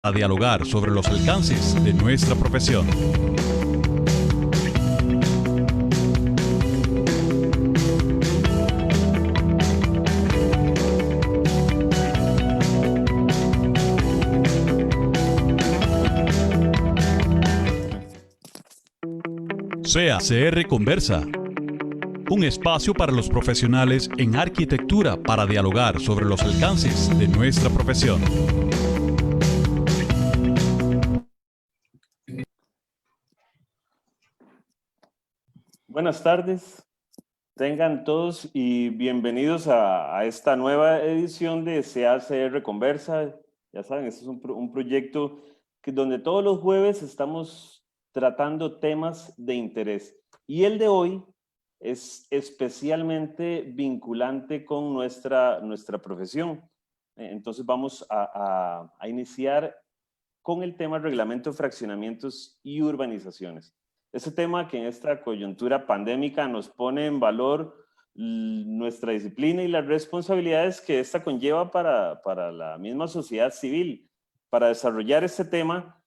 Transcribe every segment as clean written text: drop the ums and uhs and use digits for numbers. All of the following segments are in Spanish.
A dialogar sobre los alcances de nuestra profesión. CACR Conversa, un espacio para los profesionales en arquitectura para dialogar sobre los alcances de nuestra profesión. Buenas tardes, tengan todos y bienvenidos a esta nueva edición de CACR Conversa. Ya saben, este es un proyecto donde todos los jueves estamos tratando temas de interés. Y el de hoy es especialmente vinculante con nuestra profesión. Entonces vamos a iniciar con el tema Reglamento de Fraccionamientos y Urbanizaciones. Ese tema que en esta coyuntura pandémica nos pone en valor nuestra disciplina y las responsabilidades que esta conlleva para la misma sociedad civil. Para desarrollar este tema,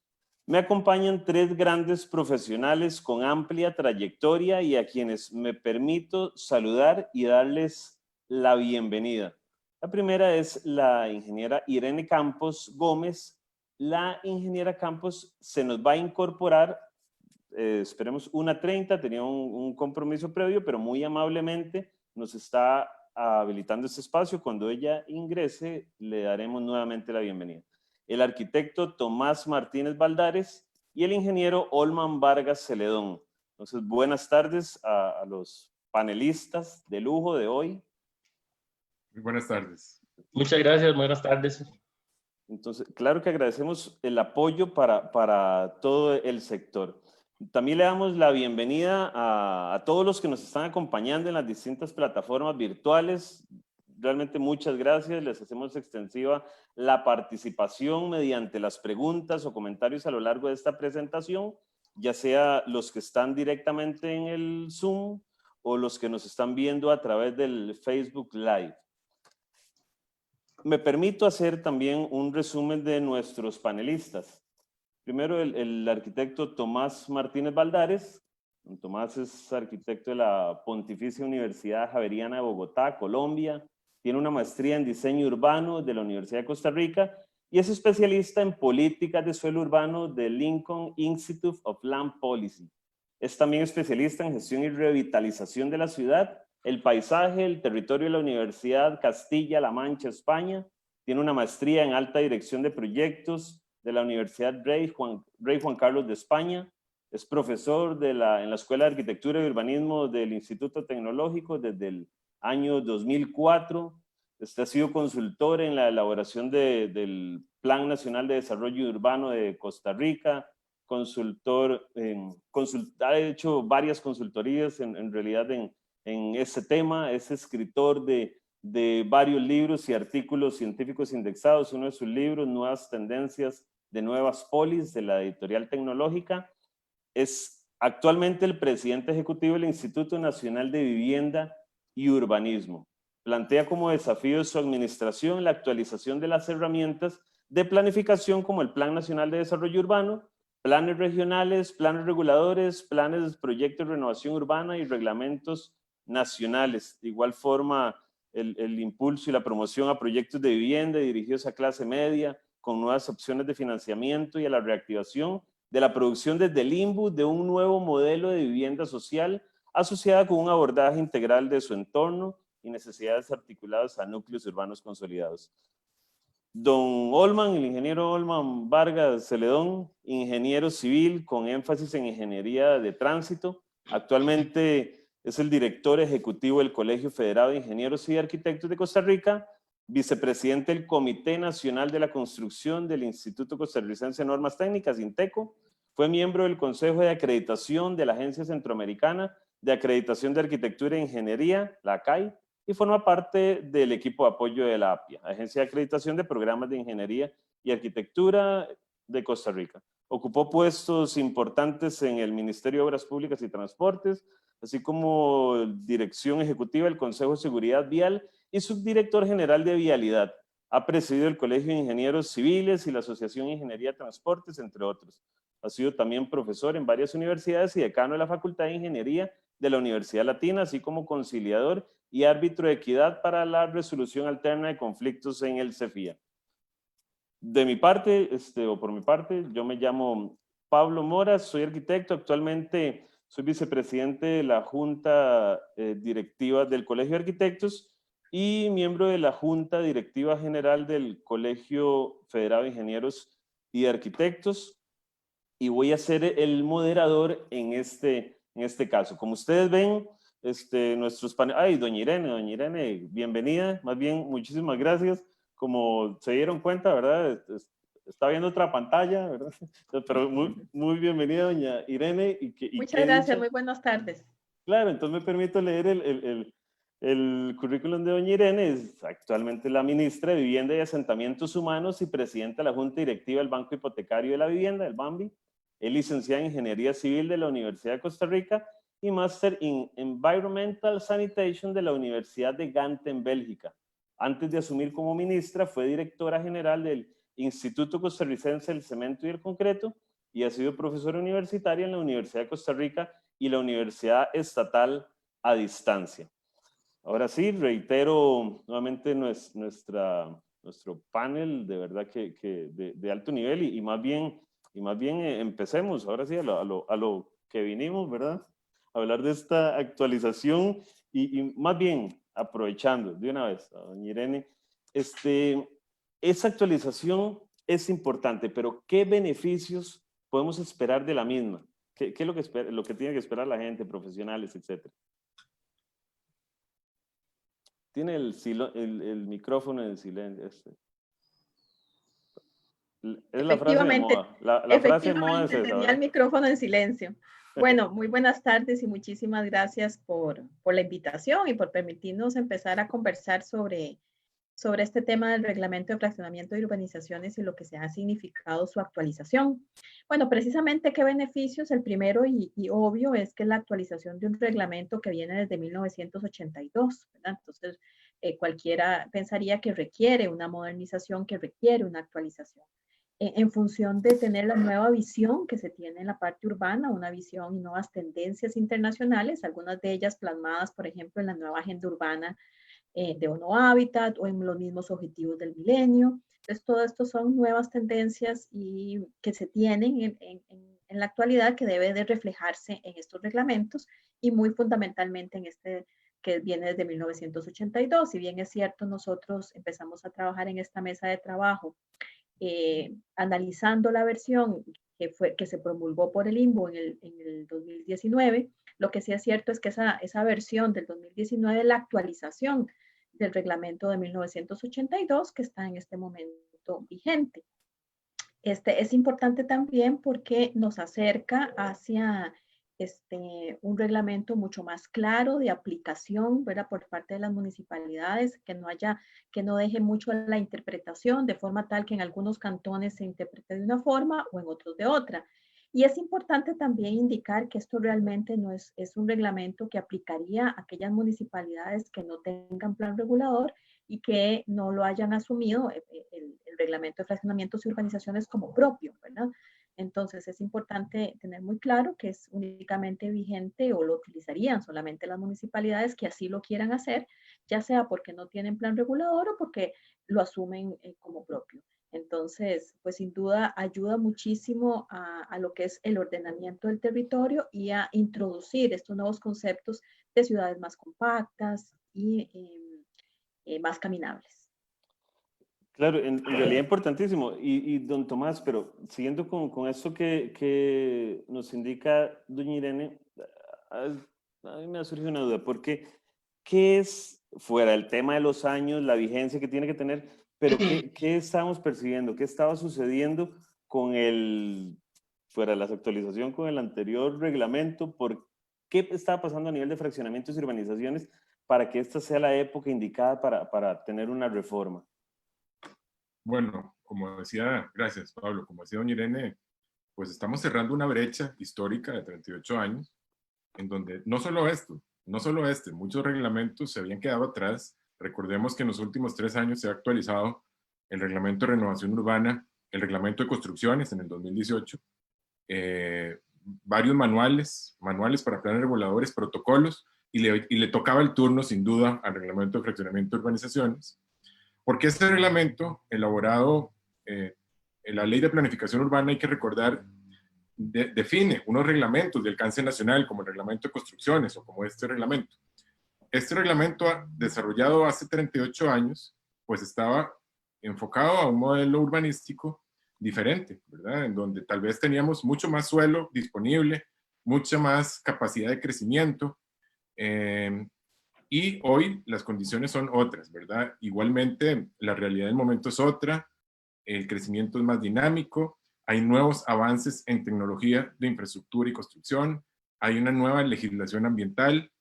me acompañan tres grandes profesionales con amplia trayectoria y a quienes me permito saludar y darles la bienvenida. La primera es la ingeniera Irene Campos Gómez. La ingeniera Campos se nos va a incorporar, esperemos 1:30, tenía un compromiso previo, pero muy amablemente nos está habilitando este espacio. Cuando ella ingrese, le daremos nuevamente la bienvenida. El arquitecto Tomás Martínez Valdares y el ingeniero Olman Vargas Celedón. Entonces, buenas tardes a los panelistas de lujo de hoy. Muy buenas tardes. Muchas gracias, buenas tardes. Entonces, claro que agradecemos el apoyo para todo el sector. También le damos la bienvenida a todos los que nos están acompañando en las distintas plataformas virtuales. Realmente muchas gracias, les hacemos extensiva la participación mediante las preguntas o comentarios a lo largo de esta presentación, ya sea los que están directamente en el Zoom o los que nos están viendo a través del Facebook Live. Me permito hacer también un resumen de nuestros panelistas. Primero, el arquitecto Tomás Martínez Valdares. Tomás es arquitecto de la Pontificia Universidad Javeriana de Bogotá, Colombia. Tiene una maestría en diseño urbano de la Universidad de Costa Rica y es especialista en políticas de suelo urbano del Lincoln Institute of Land Policy. Es también especialista en gestión y revitalización de la ciudad, el paisaje, el territorio de la Universidad Castilla-La Mancha, España. Tiene una maestría en alta dirección de proyectos de la Universidad Rey Juan Carlos de España. Es profesor en la Escuela de Arquitectura y Urbanismo del Instituto Tecnológico desde el año 2004. Ha sido consultor en la elaboración del Plan Nacional de Desarrollo Urbano de Costa Rica, ha hecho varias consultorías en realidad en ese tema. Es escritor de varios libros y artículos científicos indexados. Uno de sus libros, Nuevas Tendencias de Nuevas Polis, de la editorial Tecnológica. Es actualmente el presidente ejecutivo del Instituto Nacional de Vivienda y Urbanismo. Plantea como desafío de su administración la actualización de las herramientas de planificación como el Plan Nacional de Desarrollo Urbano, planes regionales, planes reguladores, planes de proyectos de renovación urbana y reglamentos nacionales. De igual forma, el impulso y la promoción a proyectos de vivienda dirigidos a clase media, con nuevas opciones de financiamiento y a la reactivación de la producción desde el INBU de un nuevo modelo de vivienda social asociada con un abordaje integral de su entorno y necesidades articuladas a núcleos urbanos consolidados. Don Olman, el ingeniero Olman Vargas Celedón, ingeniero civil con énfasis en ingeniería de tránsito. Actualmente es el director ejecutivo del Colegio Federado de Ingenieros y Arquitectos de Costa Rica, vicepresidente del Comité Nacional de la Construcción del Instituto Costarricense de Normas Técnicas, INTECO. Fue miembro del Consejo de Acreditación de la Agencia Centroamericana de Acreditación de Arquitectura e Ingeniería, la ACAI, y forma parte del equipo de apoyo de la APIA, Agencia de Acreditación de Programas de Ingeniería y Arquitectura de Costa Rica. Ocupó puestos importantes en el Ministerio de Obras Públicas y Transportes, así como dirección ejecutiva del Consejo de Seguridad Vial y subdirector general de Vialidad. Ha presidido el Colegio de Ingenieros Civiles y la Asociación de Ingeniería de Transportes, entre otros. Ha sido también profesor en varias universidades y decano de la Facultad de Ingeniería de la Universidad Latina, así como conciliador y árbitro de equidad para la resolución alterna de conflictos en el CEFIA. De mi parte, o por mi parte, yo me llamo Pablo Mora, soy arquitecto, actualmente soy vicepresidente de la Junta Directiva del Colegio de Arquitectos y miembro de la Junta Directiva General del Colegio Federado de Ingenieros y de Arquitectos, y voy a ser el moderador en este caso. Como ustedes ven, nuestros paneles... Ay, doña Irene, bienvenida, más bien, muchísimas gracias. Como se dieron cuenta, ¿verdad? Está viendo otra pantalla, ¿verdad? Pero muy bienvenida, doña Irene. Muchas gracias, muy buenas tardes. Claro, entonces me permito leer el currículum de doña Irene. Es actualmente la ministra de Vivienda y Asentamientos Humanos y presidenta de la Junta Directiva del Banco Hipotecario de la Vivienda, el BANVI. Es licenciada en Ingeniería Civil de la Universidad de Costa Rica y Máster en Environmental Sanitation de la Universidad de Gante en Bélgica. Antes de asumir como ministra, fue directora general del Instituto Costarricense del Cemento y el Concreto y ha sido profesora universitaria en la Universidad de Costa Rica y la Universidad Estatal a Distancia. Ahora sí, reitero nuevamente nuestro panel, de verdad que de alto nivel y más bien empecemos, ahora sí, a lo que vinimos, ¿verdad? A hablar de esta actualización y más bien aprovechando de una vez a doña Irene, esa actualización es importante, pero ¿qué beneficios podemos esperar de la misma? ¿Qué es lo que tiene que esperar la gente, profesionales, etcétera? Tiene el micrófono en silencio. Es la frase de moda. La frase de moda es esa, tenía ¿verdad? el micrófono en silencio. Bueno, muy buenas tardes y muchísimas gracias por la invitación y por permitirnos empezar a conversar sobre este tema del reglamento de fraccionamiento de urbanizaciones y lo que se ha significado su actualización. Bueno, precisamente qué beneficios. El primero y obvio es que la actualización de un reglamento que viene desde 1982, ¿verdad? Entonces, cualquiera pensaría que requiere una modernización, que requiere una actualización. En función de tener la nueva visión que se tiene en la parte urbana, una visión y nuevas tendencias internacionales, algunas de ellas plasmadas, por ejemplo, en la nueva agenda urbana de ONU Habitat o en los mismos objetivos del milenio. Entonces, todo esto son nuevas tendencias y que se tienen en la actualidad que debe de reflejarse en estos reglamentos y muy fundamentalmente en este que viene desde 1982. Si bien es cierto, nosotros empezamos a trabajar en esta mesa de trabajo analizando la versión que se promulgó por el INVO en el 2019, lo que sí es cierto es que esa versión del 2019, la actualización del reglamento de 1982, que está en este momento vigente. Es importante también porque nos acerca hacia un reglamento mucho más claro de aplicación, ¿verdad? Por parte de las municipalidades, que no deje mucho a la interpretación, de forma tal que en algunos cantones se interprete de una forma o en otros de otra. Y es importante también indicar que esto realmente no es un reglamento que aplicaría a aquellas municipalidades que no tengan plan regulador y que no lo hayan asumido el reglamento de fraccionamientos y urbanizaciones como propio, ¿verdad? Entonces es importante tener muy claro que es únicamente vigente o lo utilizarían solamente las municipalidades que así lo quieran hacer, ya sea porque no tienen plan regulador o porque lo asumen como propio. Entonces, pues sin duda ayuda muchísimo a lo que es el ordenamiento del territorio y a introducir estos nuevos conceptos de ciudades más compactas y más caminables. Claro, en realidad importantísimo. Y don Tomás, pero siguiendo con esto que nos indica doña Irene, a mí me ha surgido una duda, porque ¿qué es, fuera del tema de los años, la vigencia que tiene que tener, pero qué estábamos percibiendo? ¿Qué estaba sucediendo con fuera de la actualización con el anterior reglamento? ¿Por qué estaba pasando a nivel de fraccionamientos y urbanizaciones para que esta sea la época indicada para tener una reforma? Bueno, como decía, gracias Pablo, como decía doña Irene, pues estamos cerrando una brecha histórica de 38 años, en donde no solo muchos reglamentos se habían quedado atrás. Recordemos que en los últimos 3 años se ha actualizado el reglamento de renovación urbana, el reglamento de construcciones en el 2018, varios manuales para planes reguladores, protocolos, y le tocaba el turno, sin duda, al reglamento de fraccionamiento de urbanizaciones, porque este reglamento, elaborado en la Ley de Planificación Urbana, hay que recordar, define unos reglamentos de alcance nacional, como el reglamento de construcciones, o como este reglamento. Este reglamento, desarrollado hace 38 años, pues estaba enfocado a un modelo urbanístico diferente, ¿verdad? En donde tal vez teníamos mucho más suelo disponible, mucha más capacidad de crecimiento, y hoy las condiciones son otras, ¿verdad? Igualmente, la realidad del momento es otra, el crecimiento es más dinámico, hay nuevos avances en tecnología de infraestructura y construcción, hay una nueva legislación ambiental,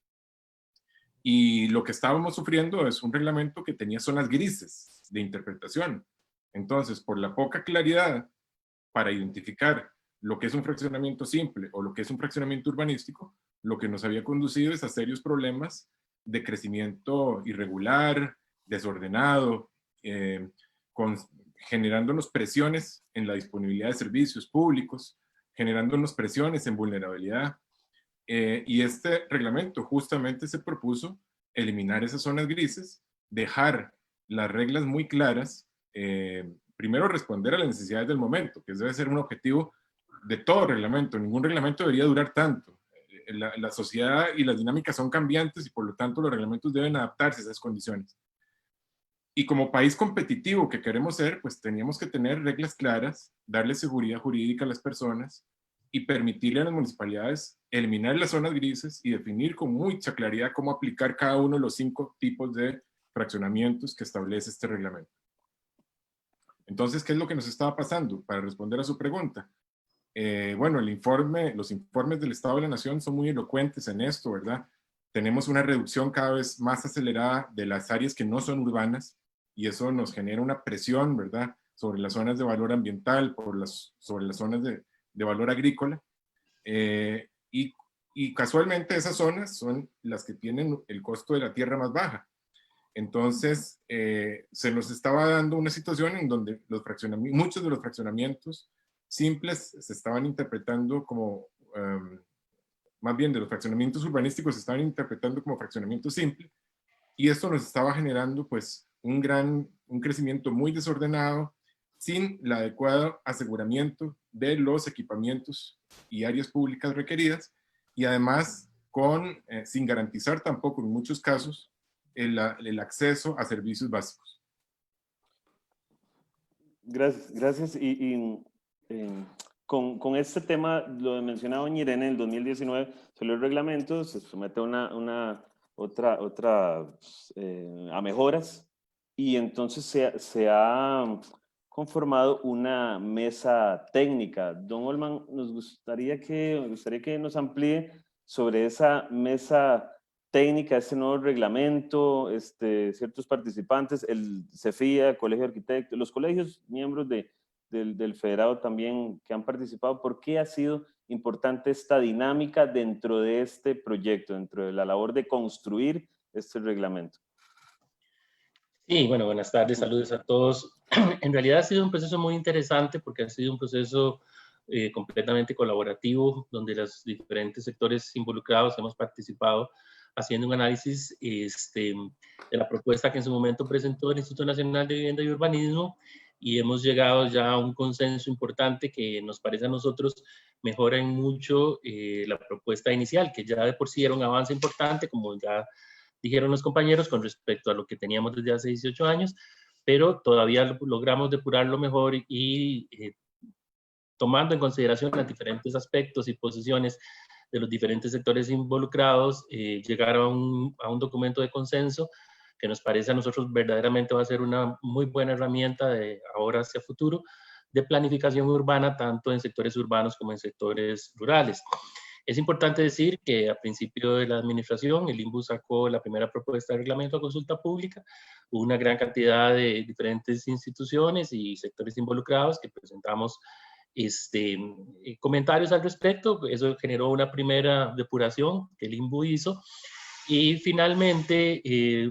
y lo que estábamos sufriendo es un reglamento que tenía zonas grises de interpretación. Entonces, por la poca claridad para identificar lo que es un fraccionamiento simple o lo que es un fraccionamiento urbanístico, lo que nos había conducido es a serios problemas de crecimiento irregular, desordenado, generándonos presiones en la disponibilidad de servicios públicos, generándonos presiones en vulnerabilidad. Y este reglamento justamente se propuso eliminar esas zonas grises, dejar las reglas muy claras, primero responder a las necesidades del momento, que debe ser un objetivo de todo reglamento. Ningún reglamento debería durar tanto. La sociedad y las dinámicas son cambiantes y por lo tanto los reglamentos deben adaptarse a esas condiciones. Y como país competitivo que queremos ser, pues teníamos que tener reglas claras, darle seguridad jurídica a las personas y permitirle a las municipalidades eliminar las zonas grises y definir con mucha claridad cómo aplicar cada uno de los 5 tipos de fraccionamientos que establece este reglamento. Entonces, ¿qué es lo que nos estaba pasando? Para responder a su pregunta. Bueno, los informes del Estado de la Nación son muy elocuentes en esto, ¿verdad? Tenemos una reducción cada vez más acelerada de las áreas que no son urbanas y eso nos genera una presión, ¿verdad? Sobre las zonas de valor ambiental, sobre las zonas de valor agrícola. Y casualmente esas zonas son las que tienen el costo de la tierra más baja. Entonces, se nos estaba dando una situación en donde muchos de los fraccionamientos simples se estaban interpretando como, más bien de los fraccionamientos urbanísticos se estaban interpretando como fraccionamiento simple, y esto nos estaba generando pues un crecimiento muy desordenado, sin el adecuado aseguramiento de los equipamientos y áreas públicas requeridas, y además sin garantizar tampoco en muchos casos el acceso a servicios básicos. Gracias. Con este tema, lo mencionaba doña Irene, en el 2019 salió el reglamento, se somete a a mejoras, y entonces se ha conformado una mesa técnica. Don Holman, me gustaría que nos amplíe sobre esa mesa técnica, ese nuevo reglamento, ciertos participantes, el CEFIA, Colegio de Arquitectos, los colegios miembros del federado también que han participado. ¿Por qué ha sido importante esta dinámica dentro de este proyecto, dentro de la labor de construir este reglamento? Sí, bueno, buenas tardes, saludos a todos. En realidad ha sido un proceso muy interesante porque ha sido un proceso completamente colaborativo, donde los diferentes sectores involucrados hemos participado haciendo un análisis de la propuesta que en su momento presentó el Instituto Nacional de Vivienda y Urbanismo, y hemos llegado ya a un consenso importante que nos parece a nosotros mejora en mucho la propuesta inicial, que ya de por sí era un avance importante, como ya dijeron los compañeros, con respecto a lo que teníamos desde hace 18 años, pero todavía logramos depurarlo mejor y tomando en consideración los diferentes aspectos y posiciones de los diferentes sectores involucrados, llegar a un documento de consenso que nos parece a nosotros verdaderamente va a ser una muy buena herramienta de ahora hacia futuro de planificación urbana, tanto en sectores urbanos como en sectores rurales. Es importante decir que a principio de la administración, el INBU sacó la primera propuesta de reglamento a consulta pública, hubo una gran cantidad de diferentes instituciones y sectores involucrados que presentamos comentarios al respecto. Eso generó una primera depuración que el INBU hizo, Y finalmente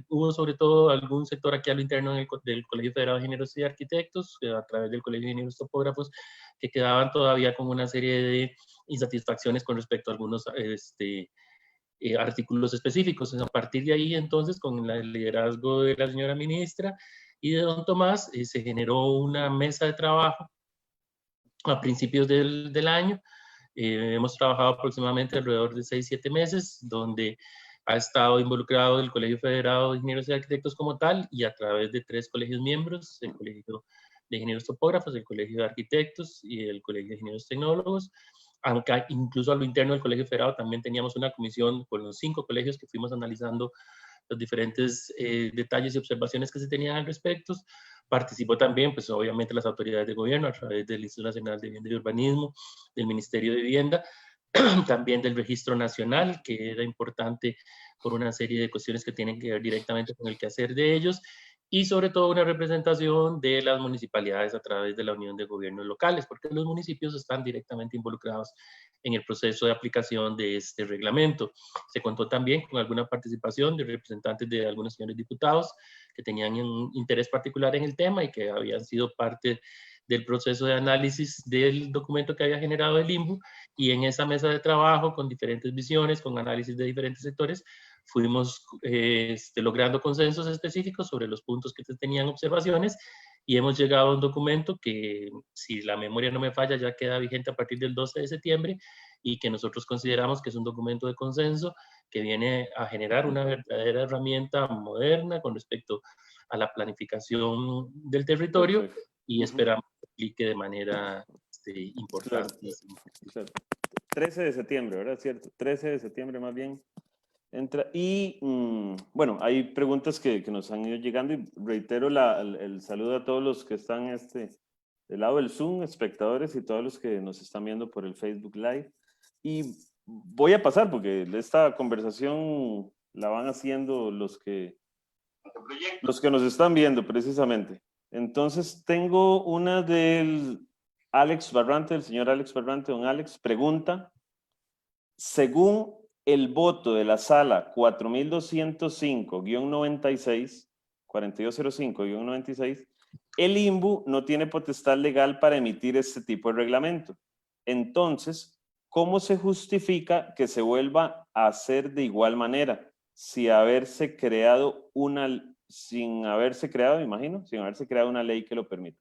hubo sobre todo algún sector aquí a lo interno del Colegio Federado de Ingenieros y Arquitectos, a través del Colegio de Ingenieros Topógrafos, que quedaban todavía con una serie de insatisfacciones con respecto a algunos artículos específicos. A partir de ahí, entonces, con el liderazgo de la señora ministra y de don Tomás, se generó una mesa de trabajo a principios del año. Hemos trabajado aproximadamente alrededor de 6-7 meses, donde ha estado involucrado el Colegio Federado de Ingenieros y Arquitectos como tal, y a través de 3 colegios miembros, el Colegio de Ingenieros Topógrafos, el Colegio de Arquitectos y el Colegio de Ingenieros Tecnólogos. Aunque incluso a lo interno del Colegio Federado también teníamos una comisión con los 5 colegios que fuimos analizando los diferentes detalles y observaciones que se tenían al respecto. Participó también, pues obviamente, las autoridades de gobierno a través del Instituto Nacional de Vivienda y Urbanismo, del Ministerio de Vivienda, también del Registro Nacional, que era importante por una serie de cuestiones que tienen que ver directamente con el quehacer de ellos, y sobre todo una representación de las municipalidades a través de la Unión de Gobiernos Locales, porque los municipios están directamente involucrados en el proceso de aplicación de este reglamento. Se contó también con alguna participación de representantes de algunos señores diputados que tenían un interés particular en el tema y que habían sido parte del proceso de análisis del documento que había generado el INVU, y en esa mesa de trabajo, con diferentes visiones, con análisis de diferentes sectores, fuimos logrando consensos específicos sobre los puntos que tenían observaciones, y hemos llegado a un documento que, si la memoria no me falla, ya queda vigente a partir del 12 de septiembre, y que nosotros consideramos que es un documento de consenso que viene a generar una verdadera herramienta moderna con respecto a la planificación del territorio. Perfecto. Y esperamos que aplique de manera importante. Claro. 13 de septiembre, ¿verdad? ¿Cierto? 13 de septiembre más bien. Entra. Y bueno, hay preguntas que nos han ido llegando, y reitero el saludo a todos los que están del lado del Zoom, espectadores, y todos los que nos están viendo por el Facebook Live. Y voy a pasar, porque esta conversación la van haciendo los que nos están viendo precisamente. Entonces tengo una del Alex Barrante, el señor Alex Barrante. Don Alex pregunta: según el voto de la sala 4205-96, 4205-96, el INVU no tiene potestad legal para emitir este tipo de reglamento. Entonces, ¿cómo se justifica que se vuelva a hacer de igual manera sin haberse creado una ley que lo permita?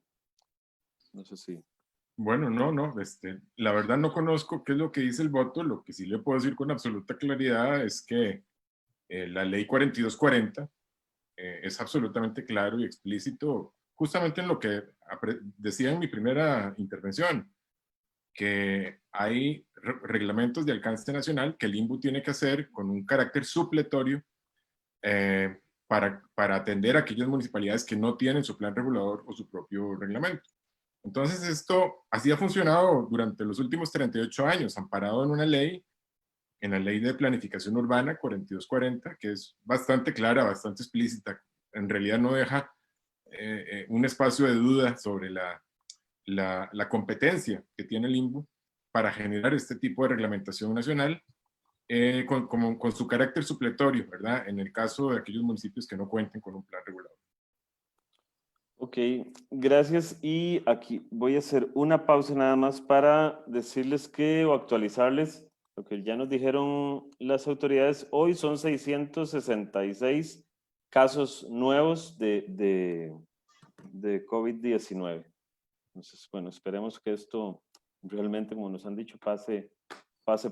No sé si... Bueno, no, la verdad no conozco qué es lo que dice el voto. Lo que sí le puedo decir con absoluta claridad es que la ley 4240 es absolutamente claro y explícito, justamente en lo que decía en mi primera intervención, que hay reglamentos de alcance nacional que el INVU tiene que hacer con un carácter supletorio para atender a aquellas municipalidades que no tienen su plan regulador o su propio reglamento. Entonces esto así ha funcionado durante los últimos 38 años, amparado en una ley, en la Ley de Planificación Urbana 4240, que es bastante clara, bastante explícita. En realidad no deja un espacio de duda sobre la competencia que tiene el INVU para generar este tipo de reglamentación nacional con su carácter supletorio, ¿verdad? En el caso de aquellos municipios que no cuenten con un plan regulador. Ok, gracias. Y aquí voy a hacer una pausa nada más para decirles o actualizarles lo que ya nos dijeron las autoridades. Hoy son 666 casos nuevos de COVID-19. Entonces, bueno, esperemos que esto realmente, como nos han dicho, pase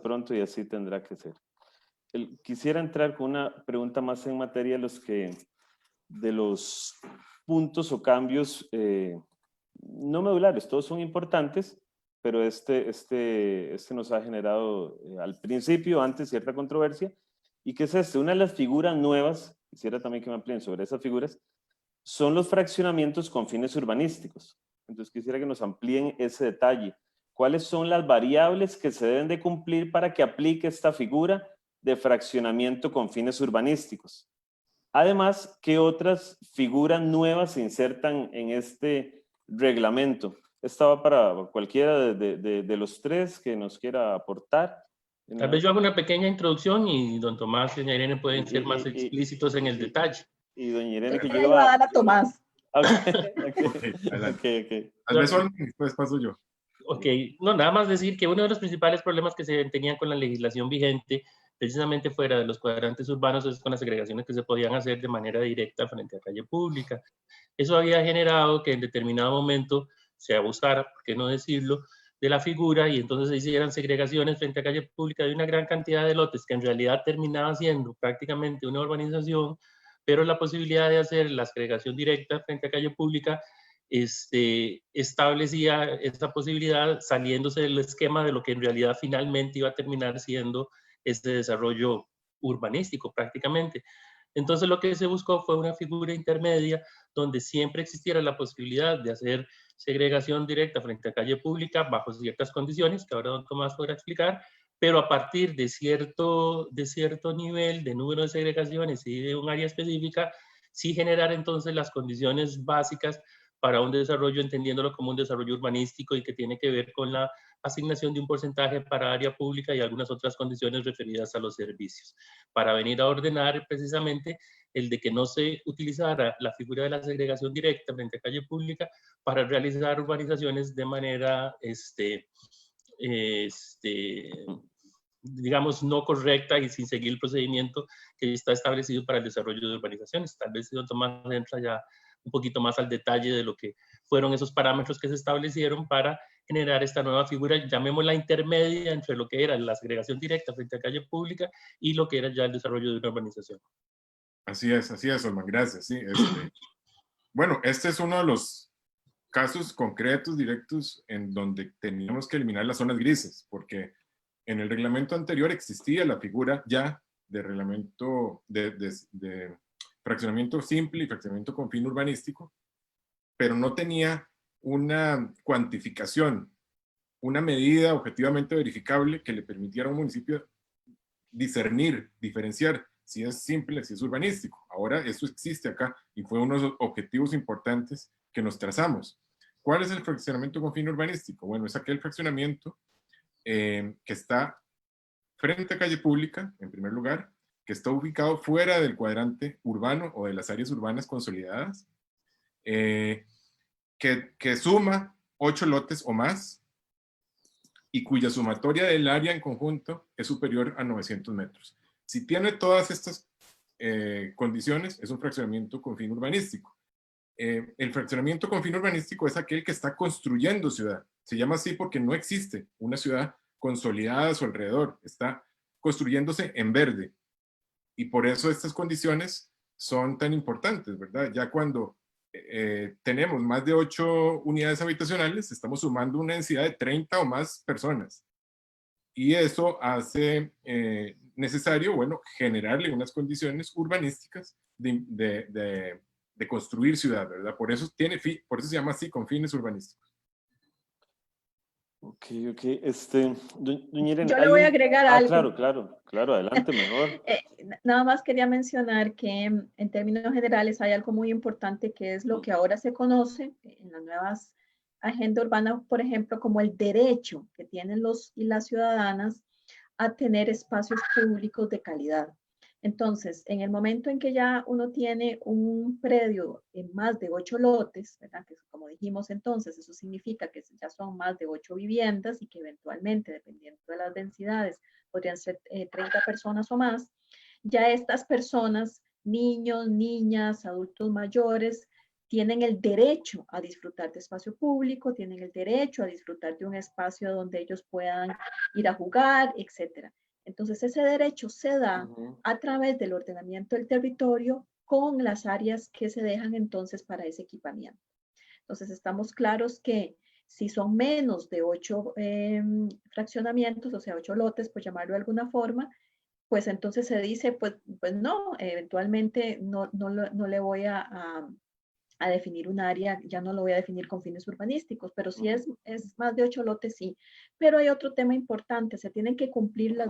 pronto, y así tendrá que ser. Quisiera entrar con una pregunta más en materia de los puntos o cambios no medulares. Todos son importantes, pero este nos ha generado al principio, antes, cierta controversia. ¿Y qué es una de las figuras nuevas? Quisiera también que me amplíen sobre esas figuras. Son los fraccionamientos con fines urbanísticos. Entonces quisiera que nos amplíen ese detalle. ¿Cuáles son las variables que se deben de cumplir para que aplique esta figura de fraccionamiento con fines urbanísticos? Además, ¿qué otras figuras nuevas se insertan en este reglamento? Esta va para cualquiera de los tres que nos quiera aportar. Tal vez yo hago una pequeña introducción y don Tomás y doña Irene pueden ser más explícitos en el detalle. Y doña Irene, que yo iba a dar a Tomás. Okay. Tal vez solo después paso yo. Ok, no, nada más decir que uno de los principales problemas que se tenían con la legislación vigente, precisamente fuera de los cuadrantes urbanos, es con las segregaciones que se podían hacer de manera directa frente a calle pública. Eso había generado que en determinado momento se abusara, por qué no decirlo, de la figura y entonces se hicieran segregaciones frente a calle pública de una gran cantidad de lotes que en realidad terminaba siendo prácticamente una urbanización, pero la posibilidad de hacer la segregación directa frente a calle pública establecía esta posibilidad saliéndose del esquema de lo que en realidad finalmente iba a terminar siendo este desarrollo urbanístico prácticamente. Entonces lo que se buscó fue una figura intermedia donde siempre existiera la posibilidad de hacer segregación directa frente a calle pública bajo ciertas condiciones, que ahora don Tomás podrá explicar, pero a partir de cierto nivel de número de segregaciones y de un área específica, sí generar entonces las condiciones básicas para un desarrollo, entendiéndolo como un desarrollo urbanístico y que tiene que ver con la asignación de un porcentaje para área pública y algunas otras condiciones referidas a los servicios, para venir a ordenar precisamente el de que no se utilizara la figura de la segregación directa frente a calle pública para realizar urbanizaciones de manera, digamos, no correcta y sin seguir el procedimiento que está establecido para el desarrollo de urbanizaciones. Tal vez si don Tomás entra ya un poquito más al detalle de lo que fueron esos parámetros que se establecieron para generar esta nueva figura, llamémosla intermedia, entre lo que era la segregación directa frente a calle pública y lo que era ya el desarrollo de una urbanización. Así es, Olman, gracias. Sí, bueno, este es uno de los casos concretos, directos, en donde teníamos que eliminar las zonas grises, porque en el reglamento anterior existía la figura ya de reglamento de fraccionamiento simple y fraccionamiento con fin urbanístico, pero no tenía una cuantificación, una medida objetivamente verificable que le permitiera a un municipio discernir, diferenciar si es simple, si es urbanístico. Ahora eso existe acá y fue uno de los objetivos importantes que nos trazamos. ¿Cuál es el fraccionamiento con fin urbanístico? Bueno, es aquel fraccionamiento que está frente a calle pública, en primer lugar, que está ubicado fuera del cuadrante urbano o de las áreas urbanas consolidadas, que suma 8 lotes o más y cuya sumatoria del área en conjunto es superior a 900 metros. Si tiene todas estas condiciones, es un fraccionamiento con fin urbanístico. El fraccionamiento con fin urbanístico es aquel que está construyendo ciudad. Se llama así porque no existe una ciudad consolidada a su alrededor, está construyéndose en verde. Y por eso estas condiciones son tan importantes, ¿verdad? Ya cuando tenemos más de 8 unidades habitacionales, estamos sumando una densidad de 30 o más personas. Y eso hace necesario, bueno, generarle unas condiciones urbanísticas de construir ciudad, ¿verdad? Por eso se llama así, con fines urbanísticos. Ok. Doña Irene, Yo le voy a agregar algo. Claro, adelante, mejor. Nada más quería mencionar que en términos generales hay algo muy importante que es lo que ahora se conoce en las nuevas agendas urbanas, por ejemplo, como el derecho que tienen los y las ciudadanas a tener espacios públicos de calidad. Entonces, en el momento en que ya uno tiene un predio en más de 8 lotes, ¿verdad? Que como dijimos entonces, eso significa que ya son más de 8 viviendas y que eventualmente, dependiendo de las densidades, podrían ser 30 personas o más. Ya estas personas, niños, niñas, adultos mayores, tienen el derecho a disfrutar de espacio público, tienen el derecho a disfrutar de un espacio donde ellos puedan ir a jugar, etcétera. Entonces, ese derecho se da a través del ordenamiento del territorio con las áreas que se dejan entonces para ese equipamiento. Entonces, estamos claros que si son menos de 8 fraccionamientos, o sea, 8 lotes, por llamarlo de alguna forma, pues entonces se dice, pues no, eventualmente no le voy a definir un área, ya no lo voy a definir con fines urbanísticos, pero si es más de 8 lotes, sí. Pero hay otro tema importante, se tienen que cumplir las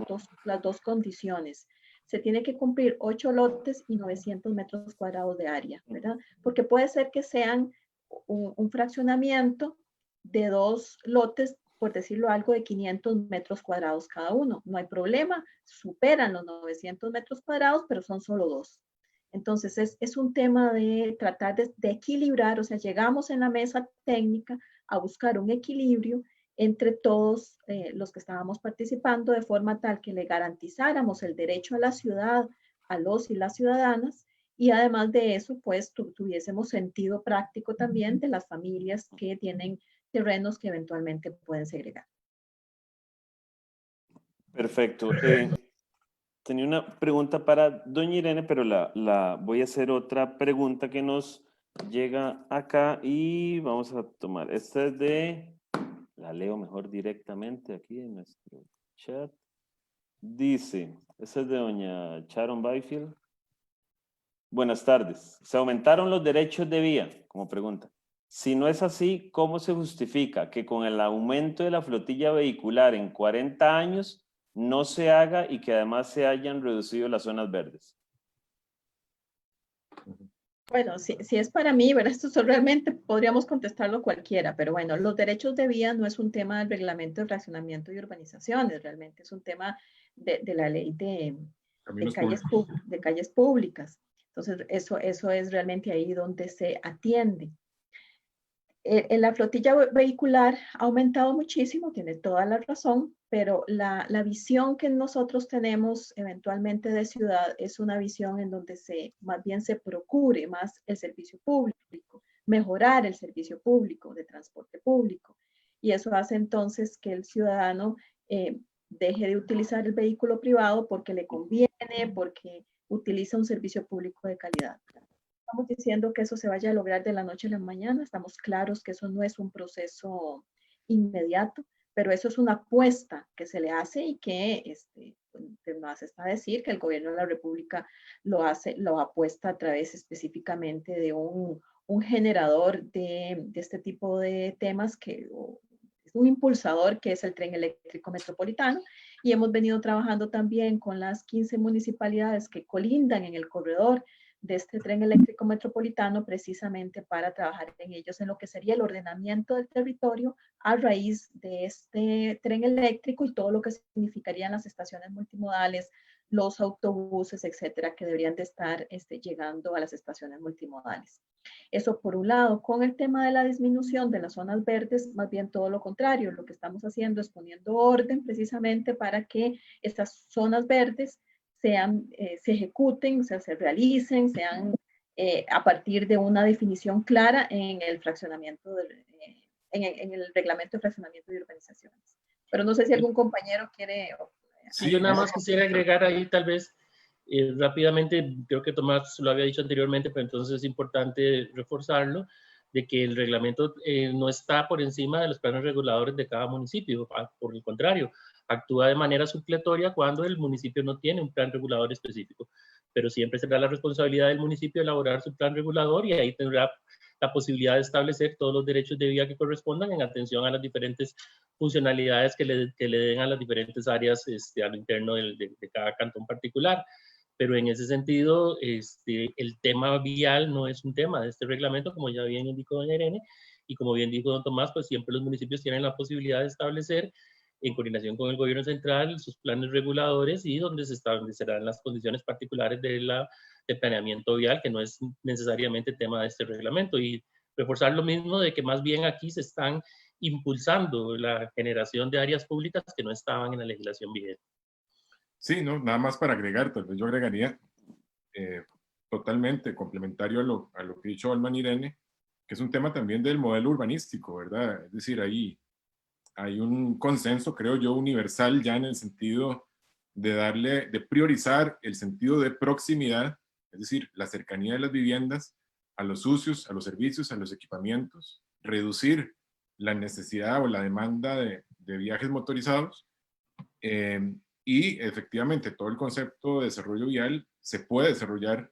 dos condiciones. Se tiene que cumplir 8 lotes y 900 metros cuadrados de área, ¿verdad? Porque puede ser que sean un fraccionamiento de 2 lotes por decirlo algo, de 500 metros cuadrados cada uno. No hay problema, superan los 900 metros cuadrados, pero son solo 2. Entonces, es un tema de tratar de equilibrar, o sea, llegamos en la mesa técnica a buscar un equilibrio entre todos los que estábamos participando, de forma tal que le garantizáramos el derecho a la ciudad, a los y las ciudadanas, y además de eso, pues tuviésemos sentido práctico también de las familias que tienen terrenos que eventualmente pueden segregar. Perfecto. Tenía una pregunta para doña Irene, pero voy a hacer otra pregunta que nos llega acá y vamos a tomar. Esta es la leo mejor directamente aquí en nuestro chat. Dice, esta es de doña Sharon Byfield. Buenas tardes. ¿Se aumentaron los derechos de vía? Como pregunta. Si no es así, ¿cómo se justifica que con el aumento de la flotilla vehicular en 40 años no se haga y que además se hayan reducido las zonas verdes? Bueno, si es para mí, ¿verdad? Esto realmente podríamos contestarlo cualquiera, pero bueno, los derechos de vía no es un tema del reglamento de fraccionamiento y urbanizaciones, realmente es un tema de la ley de calles públicas. Entonces, eso es realmente ahí donde se atiende. En la flotilla vehicular ha aumentado muchísimo, tiene toda la razón, pero la visión que nosotros tenemos eventualmente de ciudad es una visión en donde más bien se procure más el servicio público, mejorar el servicio público de transporte público. Y eso hace entonces que el ciudadano deje de utilizar el vehículo privado porque le conviene, porque utiliza un servicio público de calidad. Estamos diciendo que eso se vaya a lograr de la noche a la mañana, estamos claros que eso no es un proceso inmediato, pero eso es una apuesta que se le hace y que más está decir que el gobierno de la República lo apuesta a través específicamente de un generador de este tipo de temas es un impulsador que es el tren eléctrico metropolitano, y hemos venido trabajando también con las 15 municipalidades que colindan en el corredor de este tren eléctrico metropolitano, precisamente para trabajar en ellos en lo que sería el ordenamiento del territorio a raíz de este tren eléctrico y todo lo que significarían las estaciones multimodales, los autobuses, etcétera, que deberían de estar llegando a las estaciones multimodales. Eso por un lado. Con el tema de la disminución de las zonas verdes, más bien todo lo contrario. Lo que estamos haciendo es poniendo orden precisamente para que estas zonas verdes se ejecuten, se realicen, sean a partir de una definición clara en el fraccionamiento, en el reglamento de fraccionamiento de urbanizaciones. Pero no sé si algún compañero quiere... Sí, yo nada más quisiera agregar ahí tal vez rápidamente, creo que Tomás lo había dicho anteriormente, pero entonces es importante reforzarlo, de que el reglamento no está por encima de los planes reguladores de cada municipio, por el contrario, actúa de manera supletoria cuando el municipio no tiene un plan regulador específico, pero siempre será la responsabilidad del municipio elaborar su plan regulador y ahí tendrá la posibilidad de establecer todos los derechos de vía que correspondan en atención a las diferentes funcionalidades que le den a las diferentes áreas a lo interno de cada cantón particular. Pero en ese sentido, el tema vial no es un tema de este reglamento, como ya bien indicó doña Irene, y como bien dijo don Tomás, pues siempre los municipios tienen la posibilidad de establecer, en coordinación con el gobierno central, sus planes reguladores y donde se establecerán las condiciones particulares de planeamiento vial, que no es necesariamente tema de este reglamento. Y reforzar lo mismo de que más bien aquí se están impulsando la generación de áreas públicas que no estaban en la legislación vigente. Sí, no, nada más para agregar, tal vez yo agregaría totalmente complementario a lo que ha dicho Alma Irene, que es un tema también del modelo urbanístico, ¿verdad? Es decir, hay un consenso, creo yo, universal ya en el sentido de priorizar el sentido de proximidad, es decir, la cercanía de las viviendas a los usos, a los servicios, a los equipamientos, reducir la necesidad o la demanda de viajes motorizados, y efectivamente todo el concepto de desarrollo vial se puede desarrollar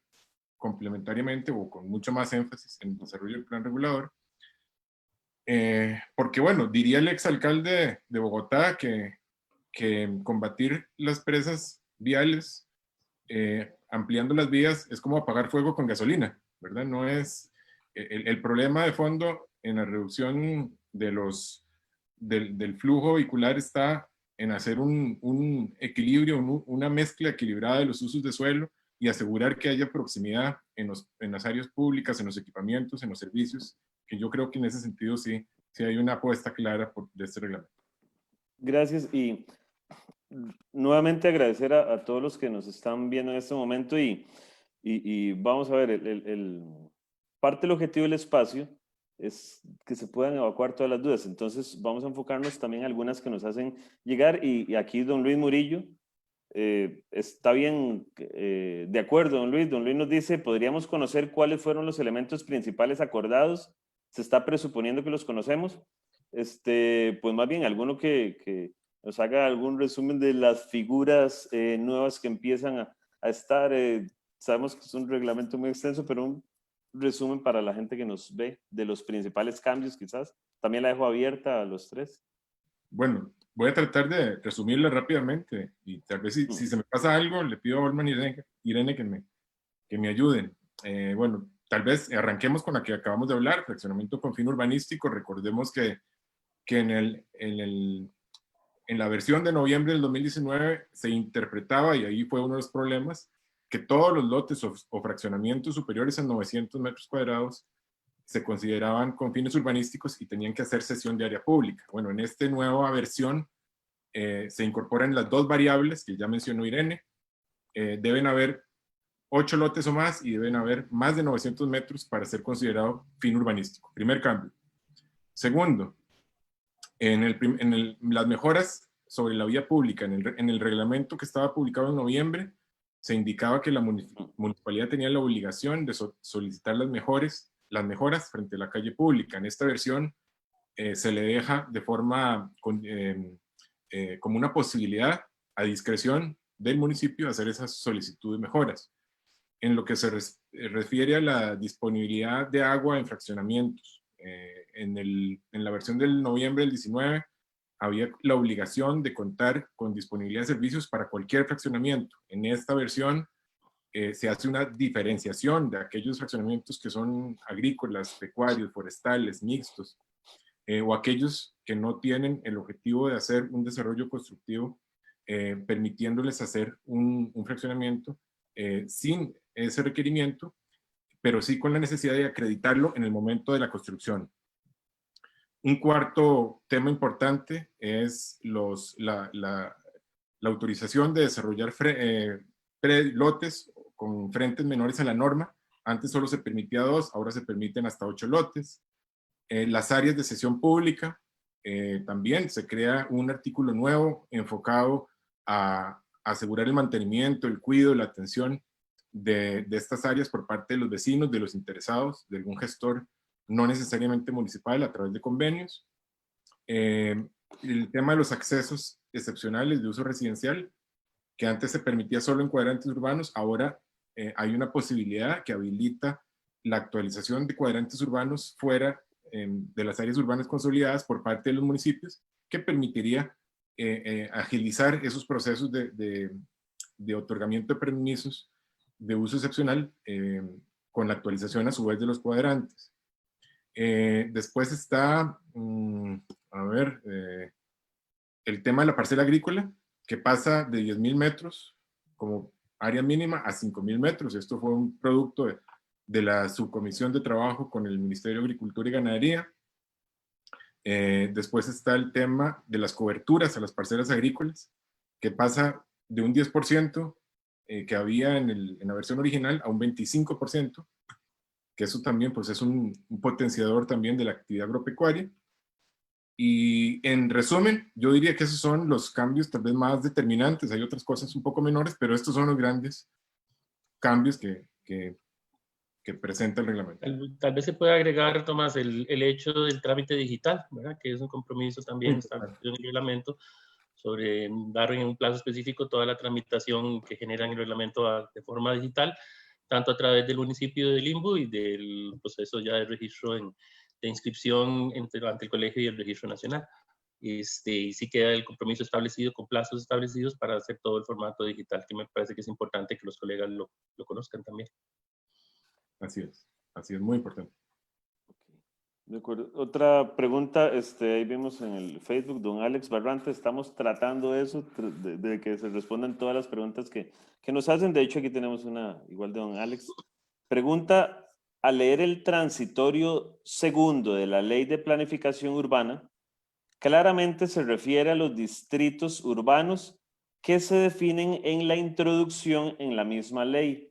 complementariamente o con mucho más énfasis en el desarrollo del plan regulador. Porque bueno, diría el exalcalde de Bogotá que combatir las presas viales ampliando las vías es como apagar fuego con gasolina, ¿verdad? No es el problema de fondo en la reducción de los del flujo vehicular está en hacer un equilibrio, una mezcla equilibrada de los usos de suelo y asegurar que haya proximidad en las áreas públicas, en los equipamientos, en los servicios, que yo creo que en ese sentido sí hay una apuesta clara de este reglamento. Gracias, y nuevamente agradecer a todos los que nos están viendo en este momento, y vamos a ver, parte del objetivo del espacio es que se puedan evacuar todas las dudas. Entonces vamos a enfocarnos también en algunas que nos hacen llegar, y aquí don Luis Murillo está bien de acuerdo. Don Luis nos dice: podríamos conocer cuáles fueron los elementos principales acordados. Se está presuponiendo que los conocemos. Pues más bien alguno que nos haga algún resumen de las figuras nuevas que empiezan a estar. Sabemos que es un reglamento muy extenso, pero un resumen para la gente que nos ve de los principales cambios, quizás. También la dejo abierta a los tres. Bueno, voy a tratar de resumirla rápidamente, y tal vez si se me pasa algo, le pido a Olman y Irene que me ayuden. Bueno, tal vez arranquemos con la que acabamos de hablar, fraccionamiento con fin urbanístico. Recordemos que en la versión de noviembre del 2019 se interpretaba, y ahí fue uno de los problemas, que todos los lotes o fraccionamientos superiores a 900 metros cuadrados se consideraban con fines urbanísticos y tenían que hacer cesión de área pública. Bueno, en esta nueva versión se incorporan las dos variables que ya mencionó Irene. Deben haber 8 lotes o más, y deben haber más de 900 metros para ser considerado fin urbanístico. Primer cambio. Segundo, las mejoras sobre la vía pública, en el reglamento que estaba publicado en noviembre, se indicaba que la municipalidad tenía la obligación de solicitar las mejoras frente a la calle pública. En esta versión se le deja de forma como una posibilidad a discreción del municipio hacer esas solicitudes de mejoras. En lo que se refiere a la disponibilidad de agua en fraccionamientos, en la versión del noviembre del 19 había la obligación de contar con disponibilidad de servicios para cualquier fraccionamiento. En esta versión se hace una diferenciación de aquellos fraccionamientos que son agrícolas, pecuarios, forestales, mixtos, o aquellos que no tienen el objetivo de hacer un desarrollo constructivo, permitiéndoles hacer un fraccionamiento sin ese requerimiento, pero sí con la necesidad de acreditarlo en el momento de la construcción. Un cuarto tema importante es la autorización de desarrollar lotes con frentes menores a la norma. Antes solo se permitía 2, ahora se permiten hasta 8 lotes. Las áreas de cesión pública, también se crea un artículo nuevo enfocado a asegurar el mantenimiento, el cuidado, la atención de estas áreas por parte de los vecinos, de los interesados, de algún gestor no necesariamente municipal, a través de convenios. El tema de los accesos excepcionales de uso residencial, que antes se permitía solo en cuadrantes urbanos, ahora hay una posibilidad que habilita la actualización de cuadrantes urbanos fuera de las áreas urbanas consolidadas por parte de los municipios, que permitiría agilizar esos procesos de otorgamiento de permisos de uso excepcional con la actualización a su vez de los cuadrantes. Después está, el tema de la parcela agrícola, que pasa de 10.000 metros como área mínima a 5.000 metros. Esto fue un producto de la subcomisión de trabajo con el Ministerio de Agricultura y Ganadería. Después está el tema de las coberturas a las parcelas agrícolas, que pasa de un 10% que había en la versión original a un 25%, que eso también pues, es un potenciador también de la actividad agropecuaria. Y en resumen, yo diría que esos son los cambios tal vez más determinantes. Hay otras cosas un poco menores, pero estos son los grandes cambios que presenta el reglamento. Tal vez se puede agregar, Tomás, el hecho del trámite digital, ¿verdad? Que es un compromiso también establecido en el reglamento sobre dar en un plazo específico toda la tramitación que genera en el reglamento de forma digital, tanto a través del municipio de Limbo y del proceso ya de registro de inscripción ante el colegio y el registro nacional. Y sí queda el compromiso establecido con plazos establecidos para hacer todo el formato digital, que me parece que es importante que los colegas lo conozcan también. Así es muy importante. De acuerdo. Otra pregunta, ahí vimos en el Facebook, don Alex Barrante, estamos tratando eso, de que se respondan todas las preguntas que nos hacen. De hecho, aquí tenemos una igual de don Alex. Pregunta, al leer el transitorio segundo de la Ley de Planificación Urbana, claramente se refiere a los distritos urbanos que se definen en la introducción en la misma ley,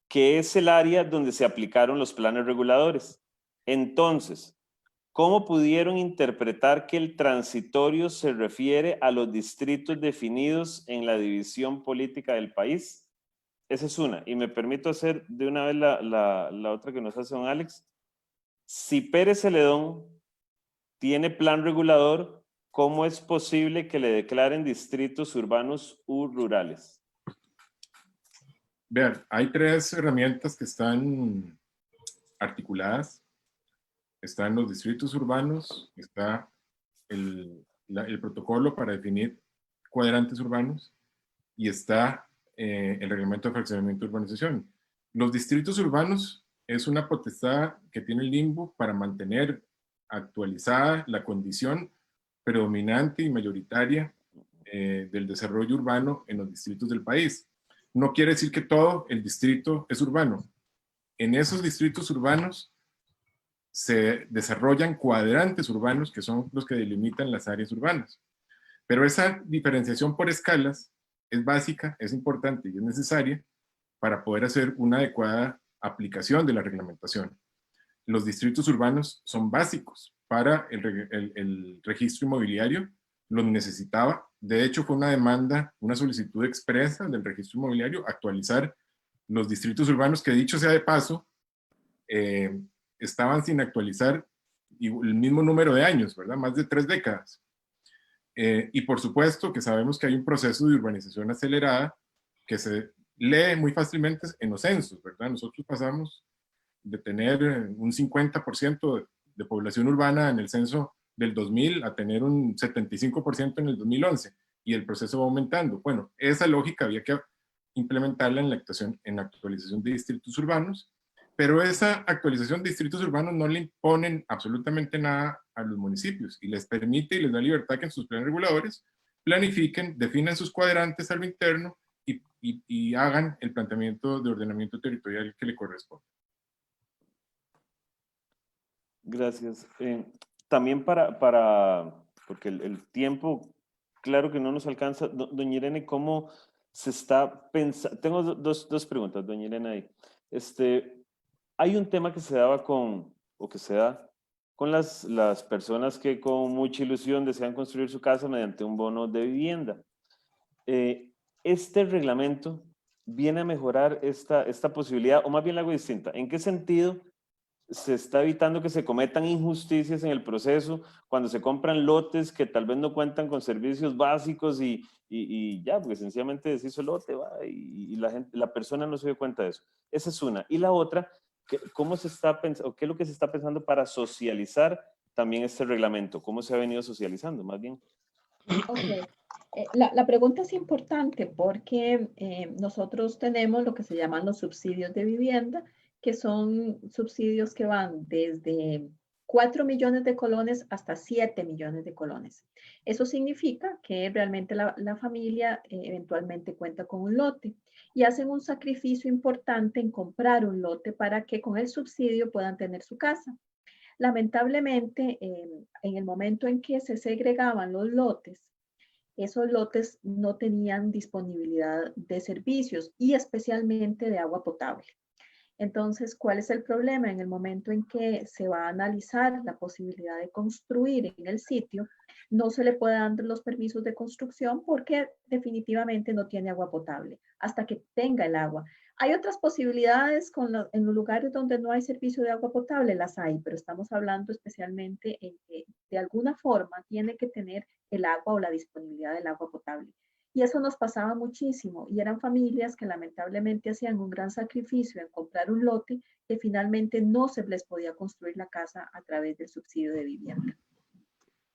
que es el área donde se aplicaron los planes reguladores. Entonces, ¿cómo pudieron interpretar que el transitorio se refiere a los distritos definidos en la división política del país? Esa es una. Y me permito hacer de una vez la otra que nos hace don Alex. Si Pérez Celedón tiene plan regulador, ¿cómo es posible que le declaren distritos urbanos u rurales? Vean, hay 3 herramientas que están articuladas. Están los distritos urbanos, está el protocolo para definir cuadrantes urbanos y está el reglamento de fraccionamiento de urbanización. Los distritos urbanos es una potestad que tiene el limbo para mantener actualizada la condición predominante y mayoritaria del desarrollo urbano en los distritos del país. No quiere decir que todo el distrito es urbano. En esos distritos urbanos se desarrollan cuadrantes urbanos que son los que delimitan las áreas urbanas. Pero esa diferenciación por escalas es básica, es importante y es necesaria para poder hacer una adecuada aplicación de la reglamentación. Los distritos urbanos son básicos para el registro inmobiliario, lo necesitaba. De hecho, fue una demanda, una solicitud expresa del registro inmobiliario, actualizar los distritos urbanos que, dicho sea de paso, estaban sin actualizar el mismo número de años, ¿verdad? Más de 3 décadas. Y por supuesto que sabemos que hay un proceso de urbanización acelerada que se lee muy fácilmente en los censos, ¿verdad? Nosotros pasamos de tener un 50% de población urbana en el censo del 2000 a tener un 75% en el 2011 y el proceso va aumentando. Bueno, esa lógica había que implementarla en la actualización de distritos urbanos, pero esa actualización de distritos urbanos no le imponen absolutamente nada a los municipios y les permite y les da libertad que en sus planes reguladores planifiquen, definan sus cuadrantes a lo interno y hagan el planteamiento de ordenamiento territorial que le corresponde. Gracias. También porque el tiempo, claro que no nos alcanza. Doña Irene, ¿cómo se está pensando? Tengo dos preguntas, doña Irene, ahí. Hay un tema que se daba que se da con las personas que con mucha ilusión desean construir su casa mediante un bono de vivienda. Este reglamento viene a mejorar esta posibilidad, o más bien la hago distinta. ¿En qué sentido se está evitando que se cometan injusticias en el proceso cuando se compran lotes que tal vez no cuentan con servicios básicos y ya, porque sencillamente deshizo el lote y la persona no se dio cuenta de eso? Esa es una. Y la otra, ¿cómo se está pensando, qué es lo que se está pensando para socializar también este reglamento? ¿Cómo se ha venido socializando, más bien? Ok. La pregunta es importante porque nosotros tenemos lo que se llaman los subsidios de vivienda, que son subsidios que van desde 4 millones de colones hasta 7 millones de colones. Eso significa que realmente la familia eventualmente cuenta con un lote y hacen un sacrificio importante en comprar un lote para que con el subsidio puedan tener su casa. Lamentablemente, en el momento en que se segregaban los lotes, esos lotes no tenían disponibilidad de servicios y especialmente de agua potable. Entonces, ¿cuál es el problema? En el momento en que se va a analizar la posibilidad de construir en el sitio, no se le puede dar los permisos de construcción porque definitivamente no tiene agua potable hasta que tenga el agua. Hay otras posibilidades en los lugares donde no hay servicio de agua potable, las hay, pero estamos hablando especialmente en que de alguna forma tiene que tener el agua o la disponibilidad del agua potable. Y eso nos pasaba muchísimo y eran familias que lamentablemente hacían un gran sacrificio en comprar un lote que finalmente no se les podía construir la casa a través del subsidio de vivienda.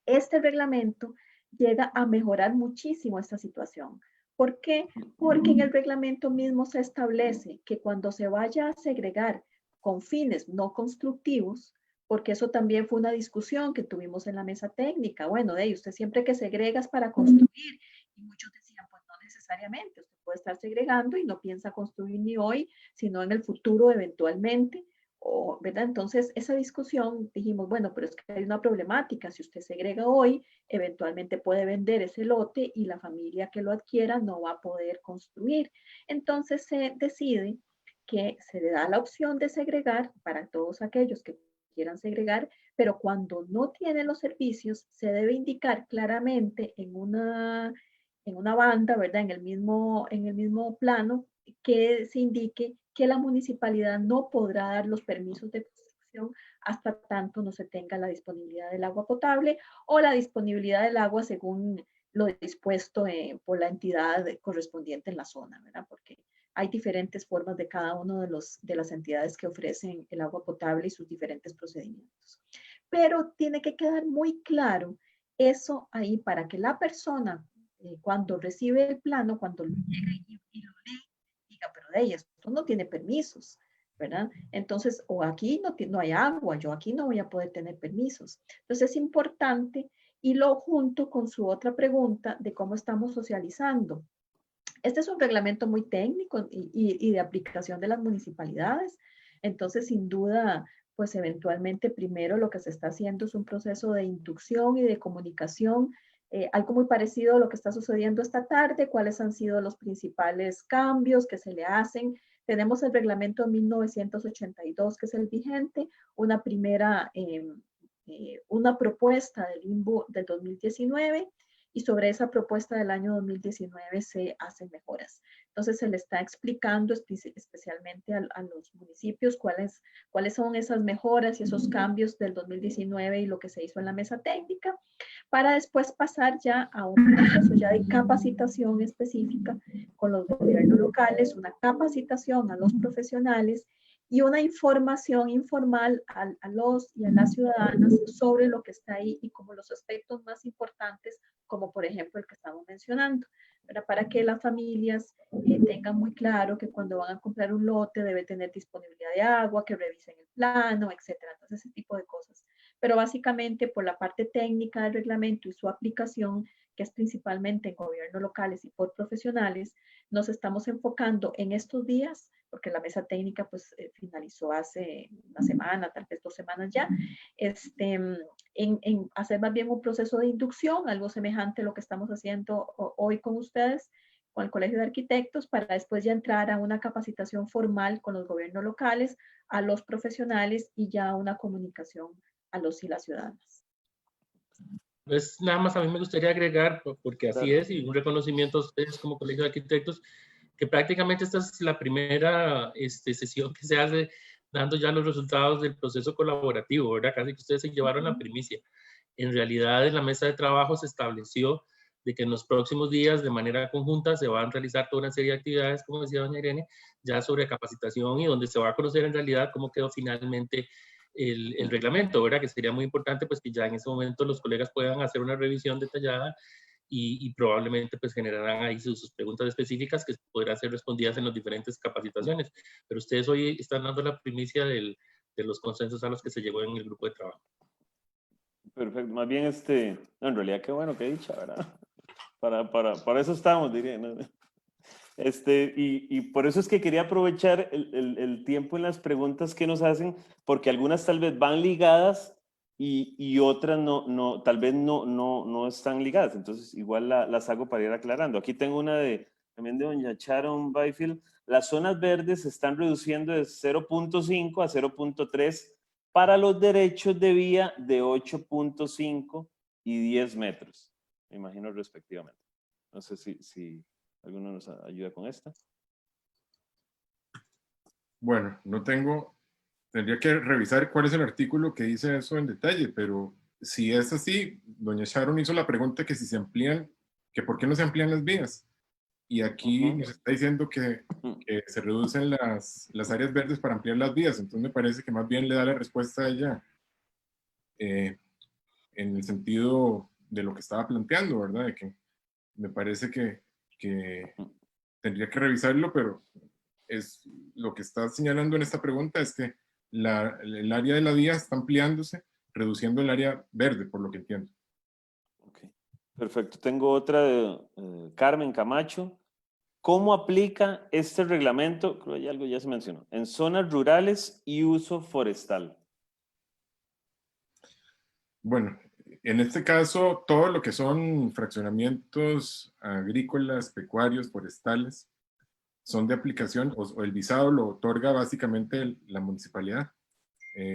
Este reglamento llega a mejorar muchísimo esta situación. ¿Por qué? Porque en el reglamento mismo se establece que cuando se vaya a segregar con fines no constructivos, porque eso también fue una discusión que tuvimos en la mesa técnica. Bueno, usted siempre que segrega es para construir, y muchos decían, pues no necesariamente, usted puede estar segregando y no piensa construir ni hoy, sino en el futuro eventualmente, ¿verdad? Entonces, esa discusión dijimos, bueno, pero es que hay una problemática, si usted segrega hoy, eventualmente puede vender ese lote y la familia que lo adquiera no va a poder construir. Entonces se decide que se le da la opción de segregar para todos aquellos que quieran segregar, pero cuando no tienen los servicios, se debe indicar claramente en una banda, ¿verdad? En el mismo plano, que se indique que la municipalidad no podrá dar los permisos de construcción hasta tanto no se tenga la disponibilidad del agua potable o la disponibilidad del agua según lo dispuesto por la entidad correspondiente en la zona, ¿verdad? Porque hay diferentes formas de cada uno de las entidades que ofrecen el agua potable y sus diferentes procedimientos. Pero tiene que quedar muy claro eso ahí para que la persona, cuando recibe el plano, cuando llega y lo lee, diga, pero de ella, esto no tiene permisos, ¿verdad? Entonces, o aquí no hay agua, yo aquí no voy a poder tener permisos. Entonces, es importante y lo junto con su otra pregunta de cómo estamos socializando. Este es un reglamento muy técnico y de aplicación de las municipalidades. Entonces, sin duda, pues eventualmente primero lo que se está haciendo es un proceso de inducción y de comunicación, algo muy parecido a lo que está sucediendo esta tarde, cuáles han sido los principales cambios que se le hacen. Tenemos el reglamento 1982, que es el vigente, una primera, una propuesta del INVU del 2019, y sobre esa propuesta del año 2019 se hacen mejoras. Entonces se le está explicando especialmente a los municipios cuáles son esas mejoras y esos cambios del 2019 y lo que se hizo en la mesa técnica, para después pasar ya a un proceso ya de capacitación específica con los gobiernos locales, una capacitación a los profesionales y una información informal a los y a las ciudadanas sobre lo que está ahí y como los aspectos más importantes, como por ejemplo el que estamos mencionando, ¿verdad? Para que las familias tengan muy claro que cuando van a comprar un lote debe tener disponibilidad de agua, que revisen el plano, etcétera. Entonces, ese tipo de cosas. Pero básicamente por la parte técnica del reglamento y su aplicación, que es principalmente en gobiernos locales y por profesionales, nos estamos enfocando en estos días, porque la mesa técnica pues finalizó hace una semana, tal vez 2 semanas ya, en hacer más bien un proceso de inducción, algo semejante a lo que estamos haciendo hoy con ustedes, con el Colegio de Arquitectos, para después ya entrar a una capacitación formal con los gobiernos locales, a los profesionales y ya una comunicación a los y las ciudadanas. Pues nada más a mí me gustaría agregar, porque así es, y un reconocimiento a ustedes como Colegio de Arquitectos, que prácticamente esta es la primera sesión que se hace dando ya los resultados del proceso colaborativo, ¿verdad? Casi que ustedes se llevaron la primicia. En realidad, en la mesa de trabajo se estableció de que en los próximos días, de manera conjunta, se van a realizar toda una serie de actividades, como decía doña Irene, ya sobre capacitación y donde se va a conocer en realidad cómo quedó finalmente el reglamento, ¿verdad? Que sería muy importante pues que ya en ese momento los colegas puedan hacer una revisión detallada y probablemente pues generarán ahí sus preguntas específicas que podrán ser respondidas en las diferentes capacitaciones. Pero ustedes hoy están dando la primicia de los consensos a los que se llegó en el grupo de trabajo. Perfecto, más bien no, en realidad qué bueno, qué dicha, ¿verdad? Para eso estamos, diría, ¿no? Y por eso es que quería aprovechar el tiempo en las preguntas que nos hacen, porque algunas tal vez van ligadas y otras tal vez no están ligadas. Entonces, igual las hago para ir aclarando. Aquí tengo una también de doña Sharon Byfield. Las zonas verdes se están reduciendo de 0.5 a 0.3 para los derechos de vía de 8.5 y 10 metros, me imagino respectivamente. No sé si ¿alguno nos ayuda con esta? Bueno, tendría que revisar cuál es el artículo que dice eso en detalle, pero si es así, doña Sharon hizo la pregunta que si se amplían, que por qué no se amplían las vías. Y aquí nos está diciendo que se reducen las áreas verdes para ampliar las vías, entonces me parece que más bien le da la respuesta a ella en el sentido de lo que estaba planteando, ¿verdad? De que me parece que tendría que revisarlo, pero lo que está señalando en esta pregunta es que el área de la vía está ampliándose, reduciendo el área verde, por lo que entiendo. Okay. Perfecto. Tengo otra de Carmen Camacho. ¿Cómo aplica este reglamento? Creo que algo ya se mencionó. En zonas rurales y uso forestal. Bueno, en este caso, todo lo que son fraccionamientos agrícolas, pecuarios, forestales, son de aplicación, o el visado lo otorga básicamente la municipalidad.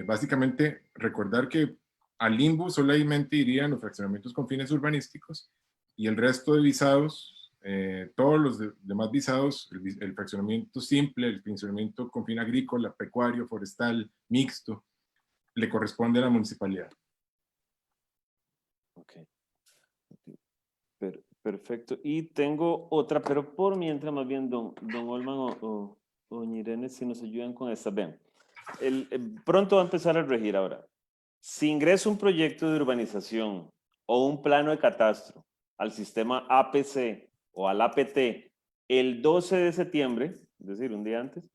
Básicamente, recordar que al INBU solamente irían los fraccionamientos con fines urbanísticos y el resto de visados, todos los demás visados, el fraccionamiento simple, el fraccionamiento con fin agrícola, pecuario, forestal, mixto, le corresponde a la municipalidad. Ok. Perfecto. Y tengo otra, pero por mientras más bien don Olman o Irene, si nos ayudan con esta. Ven, pronto va a empezar a regir ahora. Si ingresa un proyecto de urbanización o un plano de catastro al sistema APC o al APT el 12 de septiembre, es decir, un día antes,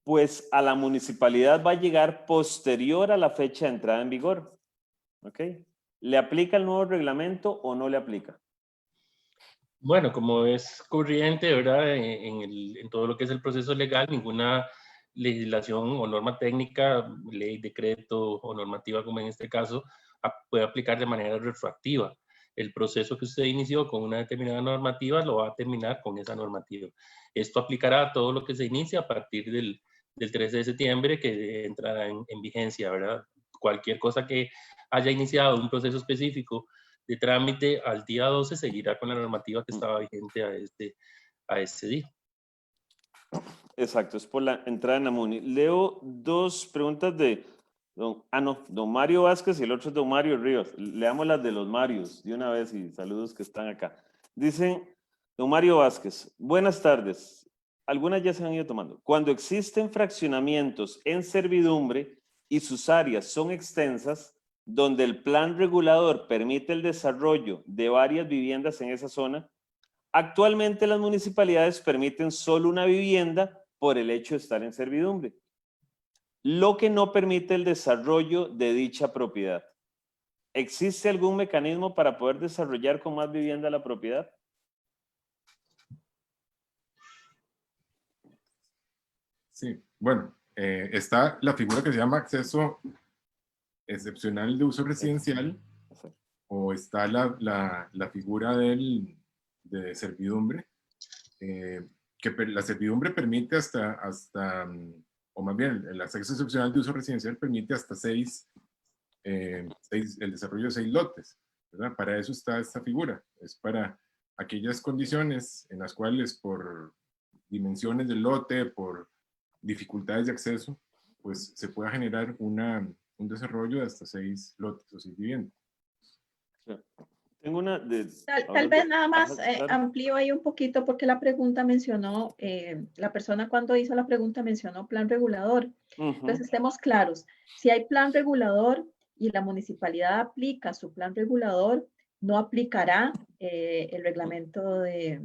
pues a la municipalidad va a llegar posterior a la fecha de entrada en vigor. ¿Ok? ¿Le aplica el nuevo reglamento o no le aplica? Bueno, como es corriente, ¿verdad? En todo lo que es el proceso legal, ninguna legislación o norma técnica, ley, decreto o normativa, como en este caso, puede aplicar de manera retroactiva. El proceso que usted inició con una determinada normativa lo va a terminar con esa normativa. Esto aplicará a todo lo que se inicia a partir del 13 de septiembre, que entrará en vigencia, ¿verdad? Cualquier cosa que haya iniciado un proceso específico de trámite al día 12 seguirá con la normativa que estaba vigente a este día. Exacto, es por la entrada en la MUNI. Leo dos preguntas de don Mario Vázquez y el otro es don Mario Ríos. Leamos las de los Marios de una vez y saludos que están acá. Dicen, don Mario Vázquez, buenas tardes. Algunas ya se han ido tomando. Cuando existen fraccionamientos en servidumbre y sus áreas son extensas, donde el plan regulador permite el desarrollo de varias viviendas en esa zona, actualmente las municipalidades permiten solo una vivienda por el hecho de estar en servidumbre, lo que no permite el desarrollo de dicha propiedad. ¿Existe algún mecanismo para poder desarrollar con más vivienda la propiedad? Sí, bueno, está la figura que se llama acceso excepcional de uso residencial, o está la figura de servidumbre, que la servidumbre permite o más bien el acceso excepcional de uso residencial permite hasta el desarrollo de 6 lotes, ¿verdad? Para eso está esta figura, es para aquellas condiciones en las cuales por dimensiones del lote, por dificultades de acceso, pues se pueda generar un desarrollo de hasta 6 lotes o 6 viviendas. Tengo una de... Tal vez nada más amplío ahí un poquito porque la pregunta mencionó, la persona cuando hizo la pregunta mencionó plan regulador. Entonces estemos claros, si hay plan regulador y la municipalidad aplica su plan regulador, no aplicará el reglamento de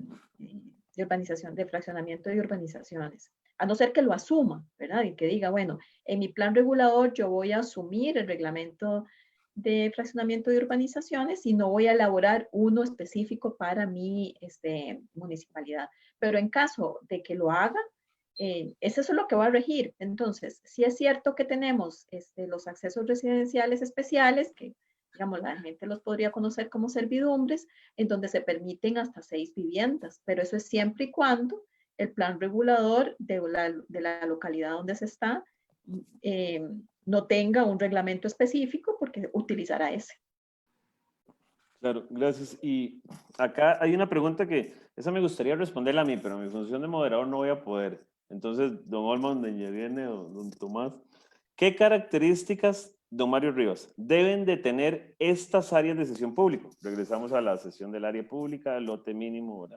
urbanización, de fraccionamiento de urbanizaciones, a no ser que lo asuma, ¿verdad? Y que diga, bueno, en mi plan regulador yo voy a asumir el reglamento de fraccionamiento de urbanizaciones y no voy a elaborar uno específico para mi municipalidad. Pero en caso de que lo haga, eso es lo que va a regir. Entonces, sí es cierto que tenemos los accesos residenciales especiales, que digamos la gente los podría conocer como servidumbres, en donde se permiten hasta 6 viviendas, pero eso es siempre y cuando el plan regulador de la localidad donde se está no tenga un reglamento específico porque utilizará ese. Claro, gracias. Y acá hay una pregunta que, esa me gustaría responderla a mí, pero en mi función de moderador no voy a poder. Entonces, don Olman, doña Irene o don Tomás, ¿qué características, don Mario Rivas, deben de tener estas áreas de sesión pública? Regresamos a la sesión del área pública, lote mínimo.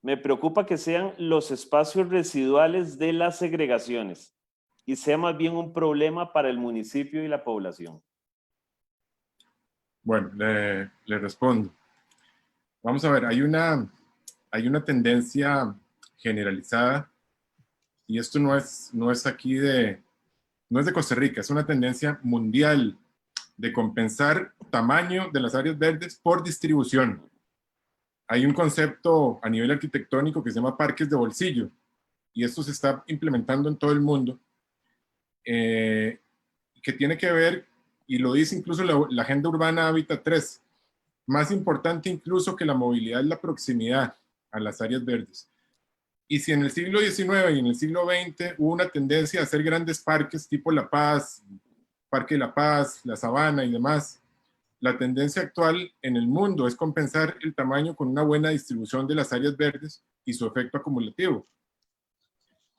Me preocupa que sean los espacios residuales de las segregaciones y sea más bien un problema para el municipio y la población. Bueno, le respondo. Vamos a ver, hay una tendencia generalizada, y esto no es aquí de no es de Costa Rica, es una tendencia mundial de compensar tamaño de las áreas verdes por distribución. Hay un concepto a nivel arquitectónico que se llama parques de bolsillo, y esto se está implementando en todo el mundo, que tiene que ver, y lo dice incluso la Agenda Urbana Hábitat 3, más importante incluso que la movilidad es la proximidad a las áreas verdes. Y si en el siglo XIX y en el siglo XX hubo una tendencia a hacer grandes parques tipo La Paz, Parque de La Paz, La Sabana y demás, la tendencia actual en el mundo es compensar el tamaño con una buena distribución de las áreas verdes y su efecto acumulativo.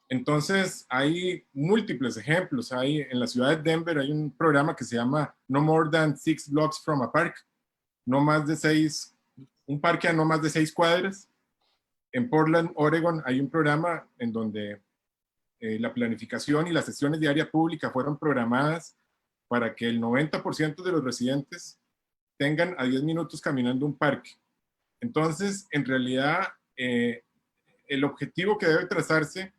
Entonces, hay múltiples ejemplos. En la ciudad de Denver hay un programa que se llama No More Than 6 Blocks from a Park, un parque a no más de 6 cuadras. En Portland, Oregon, hay un programa en donde la planificación y las sesiones de área pública fueron programadas para que el 90% de los residentes tengan a 10 minutos caminando un parque. Entonces, en realidad, el objetivo que debe trazarse,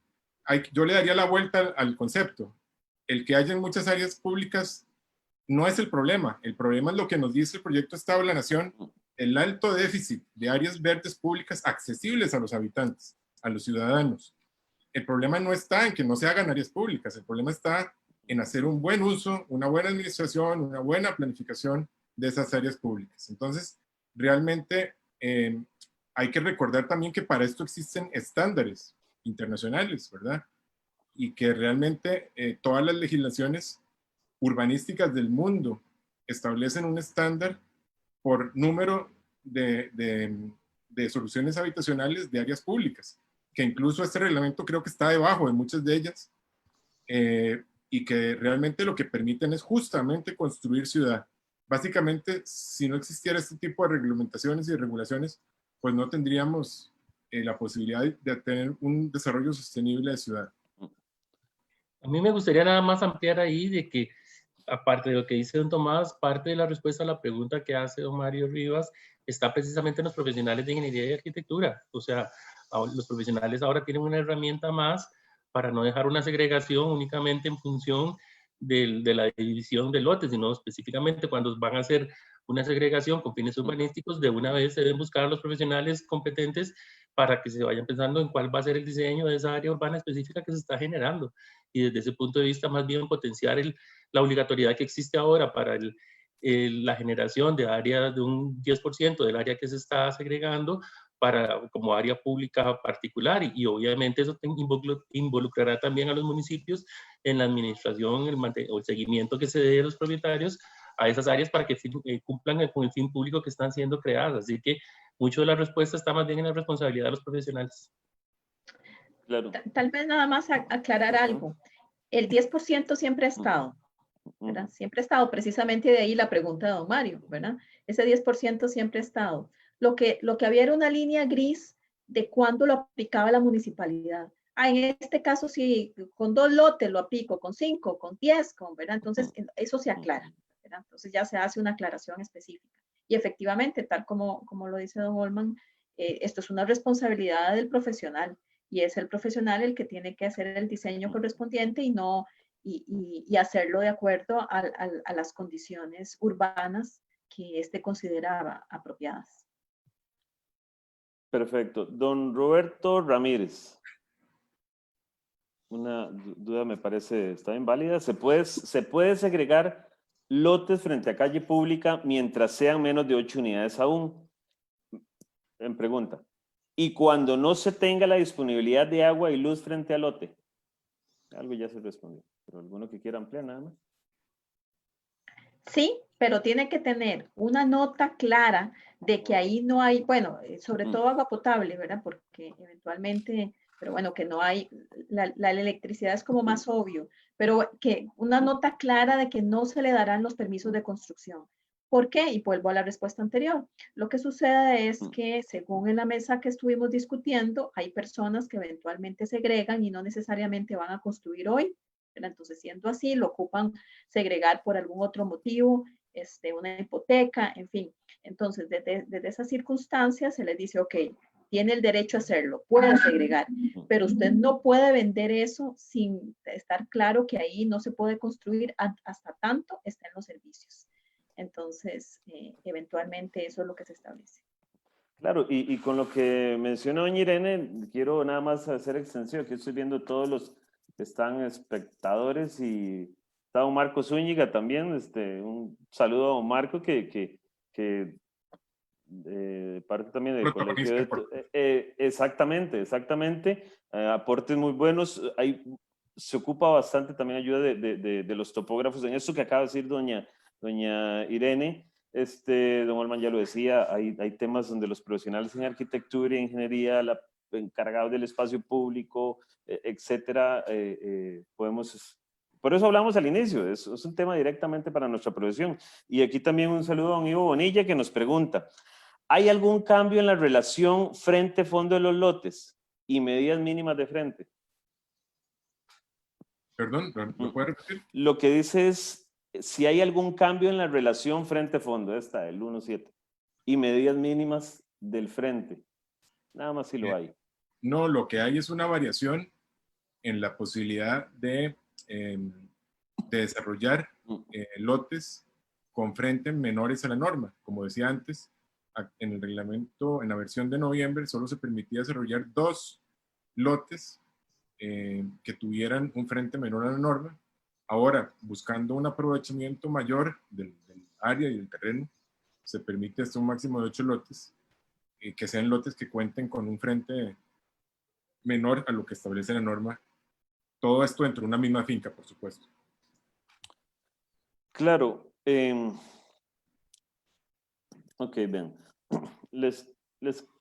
yo le daría la vuelta al concepto. El que haya en muchas áreas públicas no es el problema es lo que nos dice el proyecto Estado de la Nación, el alto déficit de áreas verdes públicas accesibles a los habitantes, a los ciudadanos. El problema no está en que no se hagan áreas públicas, el problema está en hacer un buen uso, una buena administración, una buena planificación de esas áreas públicas. Entonces, realmente hay que recordar también que para esto existen estándares internacionales, ¿verdad? Y que realmente todas las legislaciones urbanísticas del mundo establecen un estándar por número de soluciones habitacionales de áreas públicas, que incluso este reglamento creo que está debajo de muchas de ellas, y que realmente lo que permiten es justamente construir ciudad. Básicamente, si no existiera este tipo de reglamentaciones y de regulaciones, pues no tendríamos la posibilidad de tener un desarrollo sostenible de ciudad. A mí me gustaría nada más ampliar ahí de que, aparte de lo que dice don Tomás, parte de la respuesta a la pregunta que hace don Mario Rivas está precisamente en los profesionales de ingeniería y arquitectura. O sea, los profesionales ahora tienen una herramienta más para no dejar una segregación únicamente en función de la división de lotes, sino específicamente cuando van a hacer una segregación con fines urbanísticos, de una vez se deben buscar a los profesionales competentes para que se vayan pensando en cuál va a ser el diseño de esa área urbana específica que se está generando. Y desde ese punto de vista, más bien potenciar la obligatoriedad que existe ahora para la generación de área de un 10% del área que se está segregando como área pública particular, y obviamente eso involucrará también a los municipios en la administración o el seguimiento que se dé de los propietarios a esas áreas para que cumplan con el fin público que están siendo creadas. Así que mucho de la respuesta está más bien en la responsabilidad de los profesionales. Claro. Tal vez nada más aclarar algo. El 10% siempre ha estado, ¿verdad? Siempre ha estado, precisamente de ahí la pregunta de don Mario, ¿verdad? Ese 10% siempre ha estado. Lo que había era una línea gris de cuándo lo aplicaba la municipalidad. En este caso, sí, con 2 lotes lo aplico, con 5, con 10, ¿verdad? Entonces, eso se aclara, ¿verdad? Entonces ya se hace una aclaración específica. Y efectivamente, tal como lo dice don Holman, esto es una responsabilidad del profesional, y es el profesional el que tiene que hacer el diseño correspondiente y hacerlo de acuerdo a las condiciones urbanas que éste consideraba apropiadas. Perfecto. Don Roberto Ramírez. Una duda me parece, está bien válida. ¿Se puede segregar lotes frente a calle pública mientras sean menos de 8 unidades aún? En pregunta. Y cuando no se tenga la disponibilidad de agua y luz frente al lote. Algo ya se respondió, pero alguno que quiera ampliar nada más. Sí, pero tiene que tener una nota clara de que ahí no hay, bueno, sobre todo agua potable, ¿verdad? Porque eventualmente, pero bueno, que no hay, la electricidad es como más obvio, pero que una nota clara de que no se le darán los permisos de construcción. ¿Por qué? Y vuelvo a la respuesta anterior. Lo que sucede es que, según en la mesa que estuvimos discutiendo, hay personas que eventualmente segregan y no necesariamente van a construir hoy. Entonces, siendo así, lo ocupan segregar por algún otro motivo, una hipoteca, en fin. Entonces, desde esas circunstancias se les dice, ok, tiene el derecho a hacerlo, puede segregar, pero usted no puede vender eso sin estar claro que ahí no se puede construir hasta tanto estén los servicios. Entonces, eventualmente eso es lo que se establece. Claro, y con lo que mencionó doña Irene, quiero nada más hacer extensión. Aquí estoy viendo todos los que están espectadores y está don Marco Zúñiga también. Un saludo a don Marco que parte también del colegio. Exactamente. Aportes muy buenos. Se ocupa bastante también ayuda de los topógrafos en eso que acaba de decir doña Irene. Don Olman ya lo decía, hay temas donde los profesionales en arquitectura y ingeniería, encargados del espacio público, etcétera, por eso hablamos al inicio, es un tema directamente para nuestra profesión. Y aquí también un saludo a don Ivo Bonilla que nos pregunta, ¿hay algún cambio en la relación frente-fondo de los lotes y medidas mínimas de frente? Perdón, ¿lo puede repetir? Lo que dice es si hay algún cambio en la relación frente-fondo, el 1.7, y medidas mínimas del frente. Nada más si lo hay. No, lo que hay es una variación en la posibilidad de desarrollar lotes con frente menores a la norma. Como decía antes, en el reglamento, en la versión de noviembre, solo se permitía desarrollar 2 lotes que tuvieran un frente menor a la norma. Ahora, buscando un aprovechamiento mayor del área y del terreno, se permite hasta un máximo de 8 lotes, que sean lotes que cuenten con un frente menor a lo que establece la norma. Todo esto dentro de una misma finca, por supuesto. Claro. Ok, bien. Les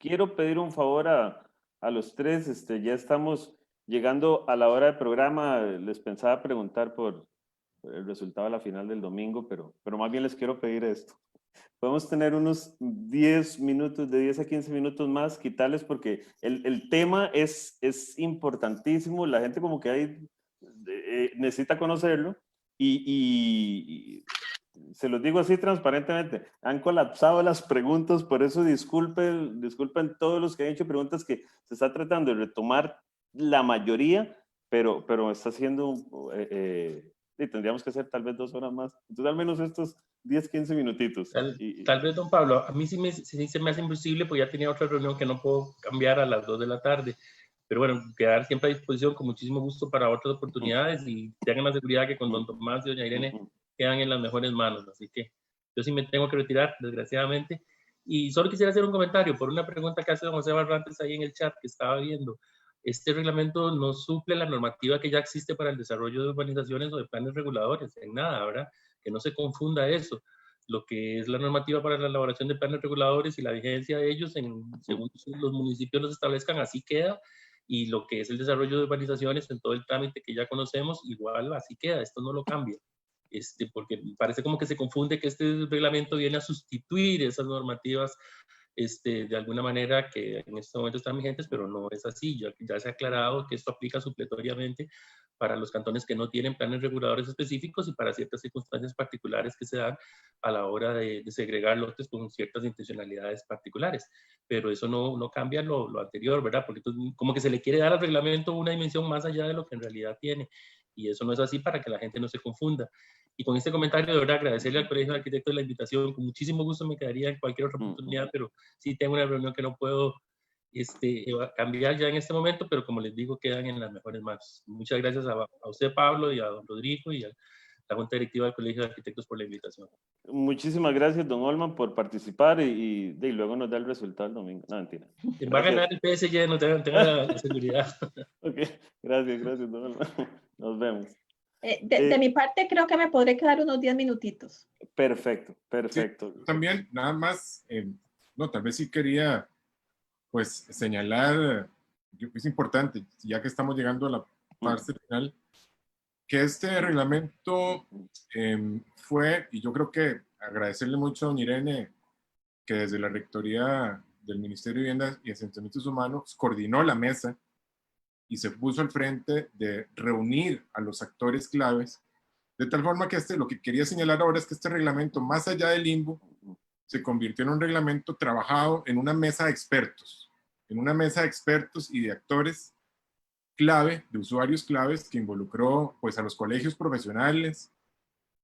quiero pedir un favor a los tres. Ya estamos llegando a la hora del programa. Les pensaba preguntar por el resultado de la final del domingo, pero más bien les quiero pedir esto. Podemos tener unos 10 minutos, de 10 a 15 minutos más, quitarles porque el tema es importantísimo. La gente como que ahí necesita conocerlo y se los digo así transparentemente, han colapsado las preguntas, por eso disculpen todos los que han hecho preguntas que se está tratando de retomar la mayoría, pero está siendo, tendríamos que hacer tal vez 2 horas más, entonces al menos estos 10, 15 minutitos. Tal vez, don Pablo, a mí sí se me hace imposible, pues ya tenía otra reunión que no puedo cambiar a las 2 de la tarde, pero bueno, quedar siempre a disposición con muchísimo gusto para otras oportunidades y tengan la seguridad que con don Tomás y doña Irene quedan en las mejores manos, así que yo sí me tengo que retirar, desgraciadamente, y solo quisiera hacer un comentario por una pregunta que hace don José Barrantes ahí en el chat que estaba viendo. Este reglamento no suple la normativa que ya existe para el desarrollo de urbanizaciones o de planes reguladores, en nada, ¿verdad? Que no se confunda eso. Lo que es la normativa para la elaboración de planes reguladores y la vigencia de ellos, según los municipios los establezcan, así queda, y lo que es el desarrollo de urbanizaciones en todo el trámite que ya conocemos, igual así queda, esto no lo cambia. Porque parece como que se confunde que este reglamento viene a sustituir esas normativas de alguna manera que en este momento están vigentes, pero no es así. Ya se ha aclarado que esto aplica supletoriamente para los cantones que no tienen planes reguladores específicos y para ciertas circunstancias particulares que se dan a la hora de segregar lotes con ciertas intencionalidades particulares. Pero eso no cambia lo anterior, ¿verdad? Porque como que se le quiere dar al reglamento una dimensión más allá de lo que en realidad tiene. Y eso no es así para que la gente no se confunda. Y con este comentario, de verdad, agradecerle al Colegio de Arquitectos la invitación. Con muchísimo gusto me quedaría en cualquier otra oportunidad, pero sí tengo una reunión que no puedo cambiar ya en este momento, pero como les digo, quedan en las mejores manos. Muchas gracias a usted, Pablo, y a don Rodrigo, y a la Junta Directiva del Colegio de Arquitectos por la invitación. Muchísimas gracias, don Olman, por participar y luego nos da el resultado el domingo. No, mentira. Va a ganar el PSG, no tenga la seguridad. Ok, gracias, don Olman. Nos vemos. De mi parte, creo que me podré quedar unos 10 minutitos. Perfecto. Sí, también, nada más, tal vez sí quería, pues, señalar, es importante, ya que estamos llegando a la parte final, que este reglamento fue, y yo creo que agradecerle mucho a doña Irene, que desde la Rectoría del Ministerio de Vivienda y Asentamientos Humanos coordinó la mesa y se puso al frente de reunir a los actores claves, de tal forma que lo que quería señalar ahora es que este reglamento, más allá del limbo, se convirtió en un reglamento trabajado en una mesa de expertos, en una mesa de expertos y de actores clave, de usuarios claves, que involucró pues a los colegios profesionales,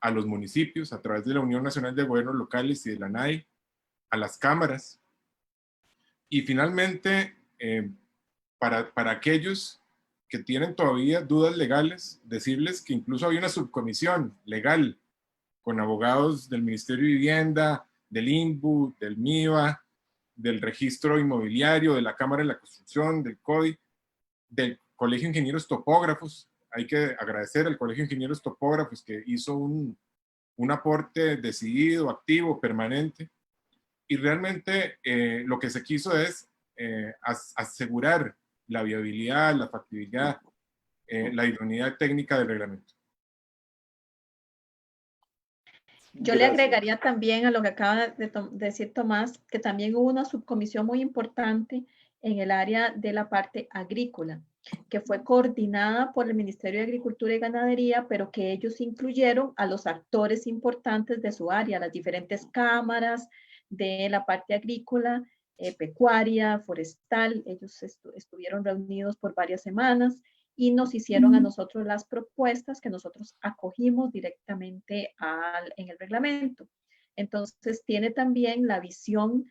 a los municipios a través de la Unión Nacional de Gobiernos Locales y de la NAI, a las cámaras, y finalmente para aquellos que tienen todavía dudas legales, decirles que incluso había una subcomisión legal con abogados del Ministerio de Vivienda, del INBU, del MIBA, del Registro Inmobiliario, de la Cámara de la Construcción, del CODI, del Colegio de Ingenieros Topógrafos. Hay que agradecer al Colegio de Ingenieros Topógrafos que hizo un aporte decidido, activo, permanente. Y realmente lo que se quiso es asegurar la viabilidad, la factibilidad, la idoneidad técnica del reglamento. Yo le agregaría también a lo que acaba de decir Tomás, que también hubo una subcomisión muy importante en el área de la parte agrícola, que fue coordinada por el Ministerio de Agricultura y Ganadería, pero que ellos incluyeron a los actores importantes de su área, las diferentes cámaras de la parte agrícola, pecuaria, forestal. Ellos estuvieron reunidos por varias semanas y nos hicieron a nosotros las propuestas que nosotros acogimos directamente en el reglamento. Entonces, tiene también la visión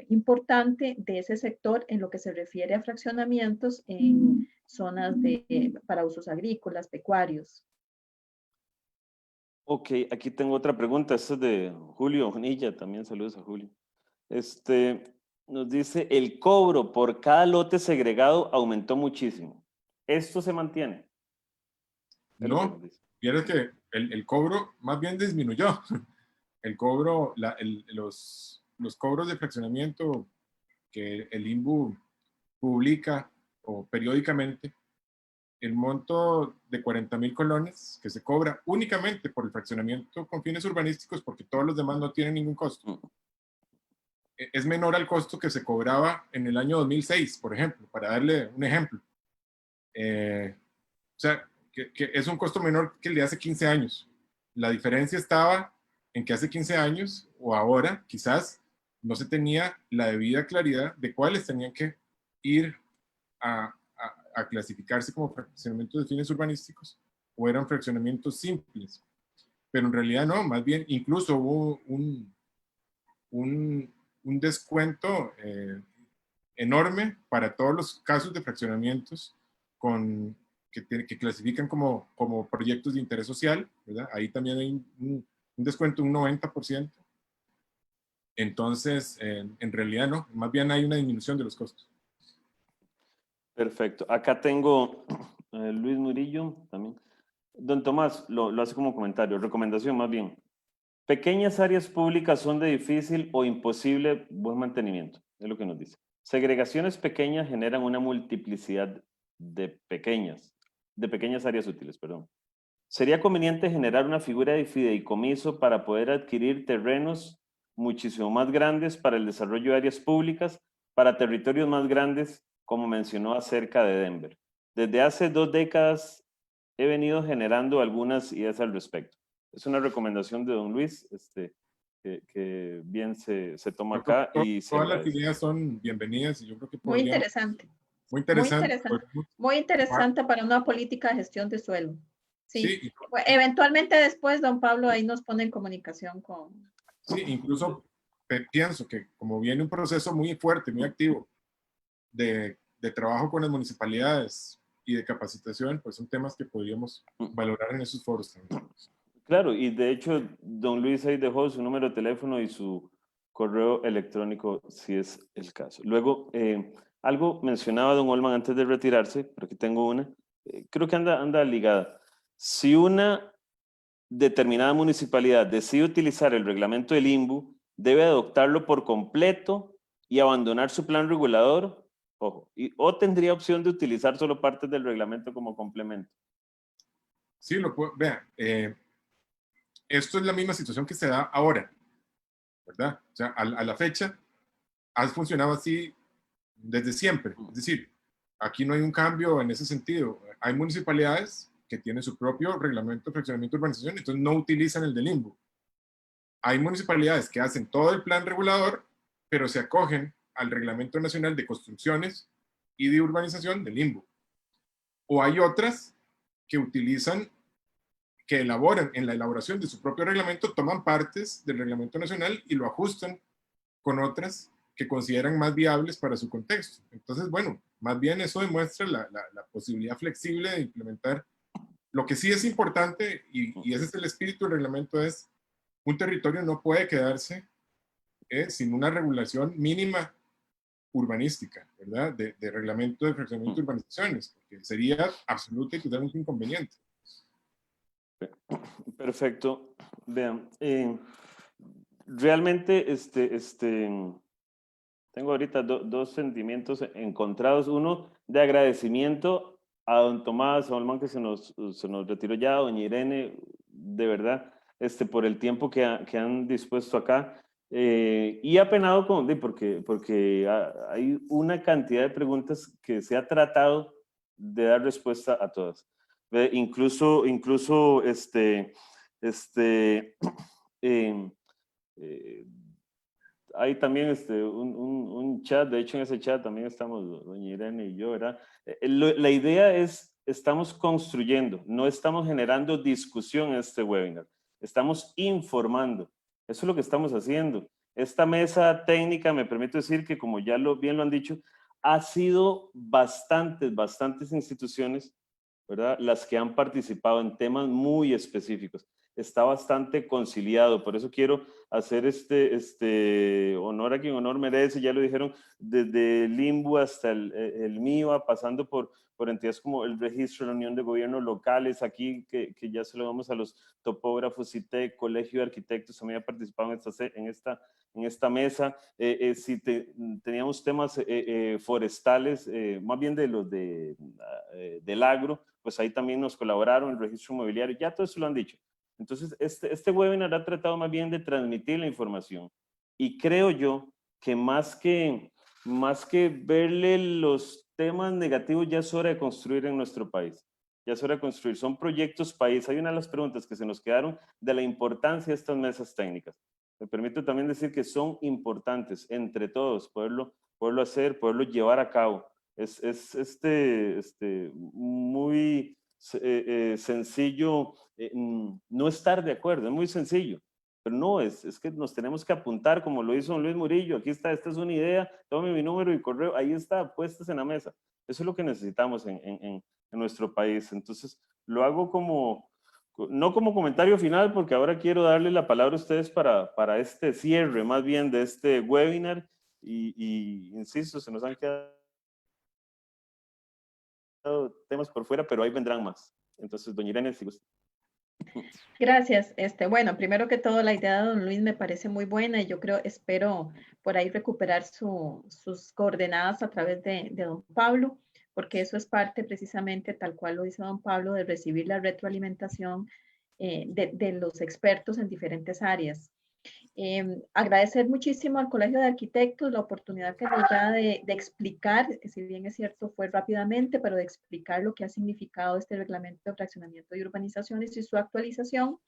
importante de ese sector en lo que se refiere a fraccionamientos en zonas para usos agrícolas, pecuarios. Ok, aquí tengo otra pregunta. Esta es de Julio Bonilla, también saludos a Julio. Nos dice, el cobro por cada lote segregado aumentó muchísimo. ¿Esto se mantiene? No, fíjate que el cobro más bien disminuyó. El cobro, los cobros de fraccionamiento que el INBU publica o periódicamente, el monto de 40,000 colones que se cobra únicamente por el fraccionamiento con fines urbanísticos, porque todos los demás no tienen ningún costo, es menor al costo que se cobraba en el año 2006, por ejemplo, para darle un ejemplo. O sea, que es un costo menor que el de hace 15 años. La diferencia estaba en que hace 15 años, o ahora, quizás, no se tenía la debida claridad de cuáles tenían que ir a clasificarse como fraccionamientos de fines urbanísticos o eran fraccionamientos simples. Pero en realidad no, más bien incluso hubo un descuento enorme para todos los casos de fraccionamientos que clasifican como proyectos de interés social, ¿verdad? Ahí también hay un descuento, un 90%. Entonces, en realidad no, más bien hay una disminución de los costos. Perfecto. Acá tengo Luis Murillo también. Don Tomás, lo hace como comentario, recomendación más bien. Pequeñas áreas públicas son de difícil o imposible buen mantenimiento, es lo que nos dice. Segregaciones pequeñas generan una multiplicidad de pequeñas áreas útiles, perdón. ¿Sería conveniente generar una figura de fideicomiso para poder adquirir terrenos muchísimo más grandes para el desarrollo de áreas públicas, para territorios más grandes, como mencionó acerca de Denver? Desde hace 2 décadas he venido generando algunas ideas al respecto. Es una recomendación de don Luis, que bien se toma acá. Y todas las ideas son bienvenidas y yo creo que muy interesante. Muy interesante. Muy interesante para una política de gestión de suelo. Sí. Sí. Eventualmente después, don Pablo, ahí nos pone en comunicación con... Sí, incluso pienso que como viene un proceso muy fuerte, muy activo de trabajo con las municipalidades y de capacitación, pues son temas que podríamos valorar en esos foros también. Claro, y de hecho, don Luis ahí dejó su número de teléfono y su correo electrónico, si es el caso. Luego, algo mencionaba don Olman antes de retirarse, pero aquí tengo una, creo que anda ligada. Si una determinada municipalidad decide utilizar el reglamento del INBU, debe adoptarlo por completo y abandonar su plan regulador, ojo, o tendría opción de utilizar solo partes del reglamento como complemento. Sí, vean, esto es la misma situación que se da ahora, ¿verdad? O sea, a la fecha ha funcionado así desde siempre. Es decir, aquí no hay un cambio en ese sentido. Hay municipalidades que tienen su propio reglamento de fraccionamiento de urbanización, entonces no utilizan el del INBU. Hay municipalidades que hacen todo el plan regulador, pero se acogen al Reglamento Nacional de Construcciones y de Urbanización del INVU. O hay otras que utilizan, que elaboran en la elaboración de su propio reglamento, toman partes del reglamento nacional y lo ajustan con otras que consideran más viables para su contexto. Entonces, bueno, más bien eso demuestra la posibilidad flexible de implementar. Lo que sí es importante, y ese es el espíritu del reglamento, es un territorio no puede quedarse sin una regulación mínima urbanística, ¿verdad? De reglamento de fraccionamiento de urbanizaciones, porque sería absoluto y totalmente inconveniente. Perfecto. Vean, realmente tengo ahorita dos sentimientos encontrados. Uno de agradecimiento a don Tomás Olman, que se nos retiró ya, doña Irene, de verdad, por el tiempo que han dispuesto acá. Y apenado porque hay una cantidad de preguntas que se ha tratado de dar respuesta a todas. Incluso hay también un chat, de hecho en ese chat también estamos doña Irene y yo, ¿verdad? La idea es, estamos construyendo, no estamos generando discusión en este webinar, estamos informando, eso es lo que estamos haciendo. Esta mesa técnica, me permito decir que como ya bien lo han dicho, ha sido bastantes instituciones, ¿verdad? Las que han participado en temas muy específicos. Está bastante conciliado, por eso quiero hacer honor a quien honor merece, ya lo dijeron, desde el INVU hasta el MIVA, pasando por entidades como el Registro de la Unión de Gobiernos Locales, aquí que ya se lo damos a los topógrafos, ITEC, Colegio de Arquitectos, también ha participado en esta mesa. Teníamos temas forestales, más bien de los del agro, pues ahí también nos colaboraron, el registro inmobiliario, ya todo eso lo han dicho. Entonces, este webinar ha tratado más bien de transmitir la información. Y creo yo que más que verle los temas negativos, ya es hora de construir en nuestro país. Ya es hora de construir. Son proyectos país. Hay una de las preguntas que se nos quedaron de la importancia de estas mesas técnicas. Me permito también decir que son importantes entre todos, poderlo hacer, poderlo llevar a cabo. Es muy sencillo no estar de acuerdo, es muy sencillo, pero no, es que nos tenemos que apuntar como lo hizo don Luis Murillo. Aquí está, esta es una idea, tome mi número y correo, ahí está, puestas en la mesa. Eso es lo que necesitamos en nuestro país. Entonces, lo hago no como comentario final, porque ahora quiero darle la palabra a ustedes para este cierre, más bien de este webinar, y insisto, se nos han quedado temas por fuera, pero ahí vendrán más. Entonces, doña Irene, si gusta. Gracias. Bueno, primero que todo, la idea de don Luis me parece muy buena y yo espero por ahí recuperar sus coordenadas a través de don Pablo, porque eso es parte precisamente, tal cual lo dice don Pablo, de recibir la retroalimentación de los expertos en diferentes áreas. Agradecer muchísimo al Colegio de Arquitectos la oportunidad que nos da de explicar, que si bien es cierto fue rápidamente, pero de explicar lo que ha significado este reglamento de fraccionamiento y urbanizaciones y su actualización.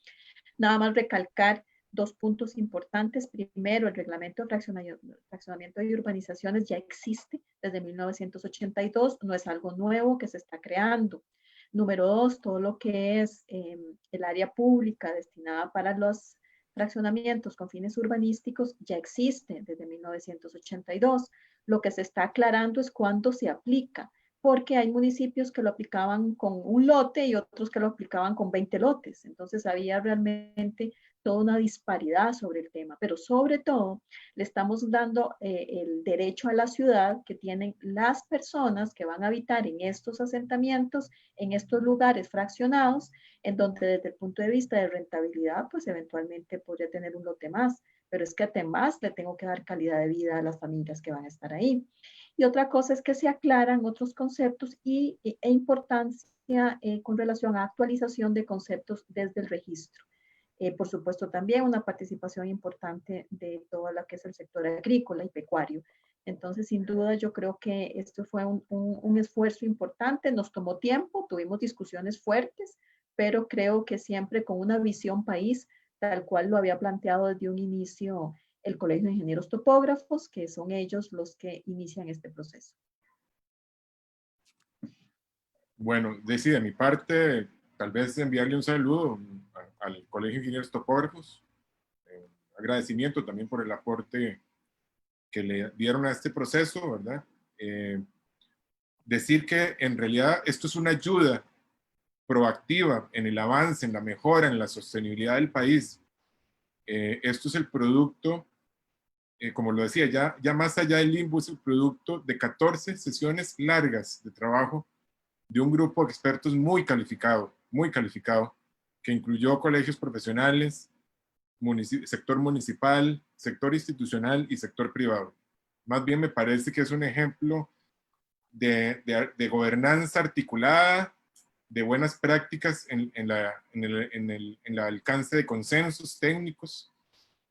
Nada más recalcar dos puntos importantes. Primero, el reglamento de fraccionamiento y urbanizaciones ya existe desde 1982, no es algo nuevo que se está creando. Número dos, todo lo que es el área pública destinada para los fraccionamientos con fines urbanísticos ya existe desde 1982. Lo que se está aclarando es cuándo se aplica, porque hay municipios que lo aplicaban con un lote y otros que lo aplicaban con 20 lotes. Entonces había realmente toda una disparidad sobre el tema, pero sobre todo le estamos dando el derecho a la ciudad que tienen las personas que van a habitar en estos asentamientos, en estos lugares fraccionados, en donde desde el punto de vista de rentabilidad, pues eventualmente podría tener un lote más, pero es que además le tengo que dar calidad de vida a las familias que van a estar ahí. Y otra cosa es que se aclaran otros conceptos e importancia con relación a actualización de conceptos desde el registro. Por supuesto, también una participación importante de todo lo que es el sector agrícola y pecuario. Entonces, sin duda, yo creo que esto fue un esfuerzo importante, nos tomó tiempo, tuvimos discusiones fuertes, pero creo que siempre con una visión país, tal cual lo había planteado desde un inicio el Colegio de Ingenieros Topógrafos, que son ellos los que inician este proceso. Bueno, de mi parte, tal vez enviarle un saludo al Colegio de Ingenieros Topógrafos. Agradecimiento también por el aporte que le dieron a este proceso, ¿verdad? Decir que en realidad esto es una ayuda proactiva en el avance, en la mejora, en la sostenibilidad del país. Esto es el producto, como lo decía, ya más allá del limbo, es el producto de 14 sesiones largas de trabajo de un grupo de expertos muy calificado, que incluyó colegios profesionales, sector municipal, sector institucional y sector privado. Más bien me parece que es un ejemplo de gobernanza articulada, de buenas prácticas en el alcance de consensos técnicos,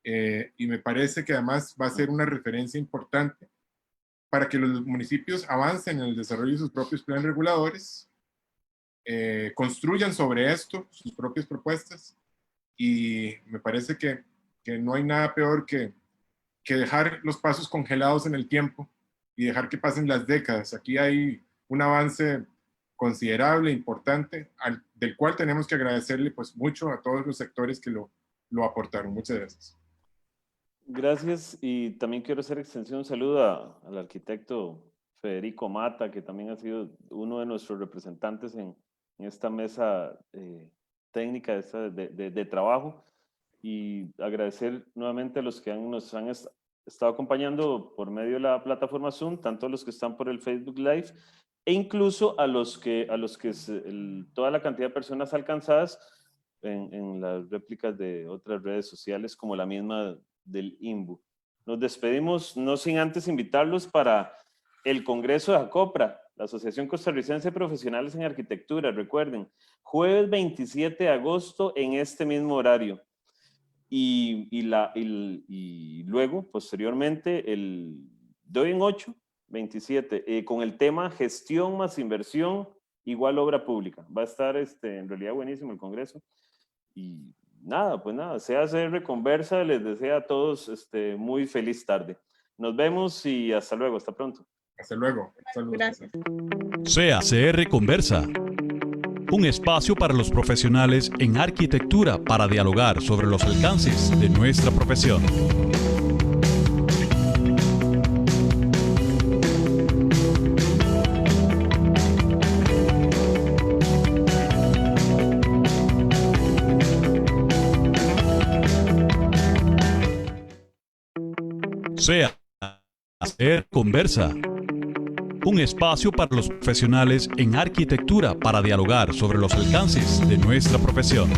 y me parece que además va a ser una referencia importante para que los municipios avancen en el desarrollo de sus propios planes reguladores, construyan sobre esto sus propias propuestas, y me parece que no hay nada peor que dejar los pasos congelados en el tiempo y dejar que pasen las décadas. Aquí hay un avance considerable, importante, del cual tenemos que agradecerle pues mucho a todos los sectores que lo aportaron. Muchas gracias. Gracias, y también quiero hacer extensión un saludo al arquitecto Federico Mata, que también ha sido uno de nuestros representantes en esta mesa técnica de trabajo, y agradecer nuevamente a los que nos han estado acompañando por medio de la plataforma Zoom, tanto a los que están por el Facebook Live, e incluso a los que toda la cantidad de personas alcanzadas en las réplicas de otras redes sociales como la misma del INBU. Nos despedimos no sin antes invitarlos para el Congreso de ACOPRA, la Asociación Costarricense de Profesionales en Arquitectura. Recuerden, jueves 27 de agosto en este mismo horario. Y luego, posteriormente, de hoy en 8, 27, con el tema Gestión más Inversión igual Obra Pública. Va a estar en realidad buenísimo el Congreso. Y nada, pues nada, CR Conversa les desea a todos muy feliz tarde. Nos vemos y hasta luego, hasta pronto. Hasta luego. Saludos. Gracias. CR Conversa, un espacio para los profesionales en arquitectura para dialogar sobre los alcances de nuestra profesión. CR Conversa, un espacio para los profesionales en arquitectura para dialogar sobre los alcances de nuestra profesión.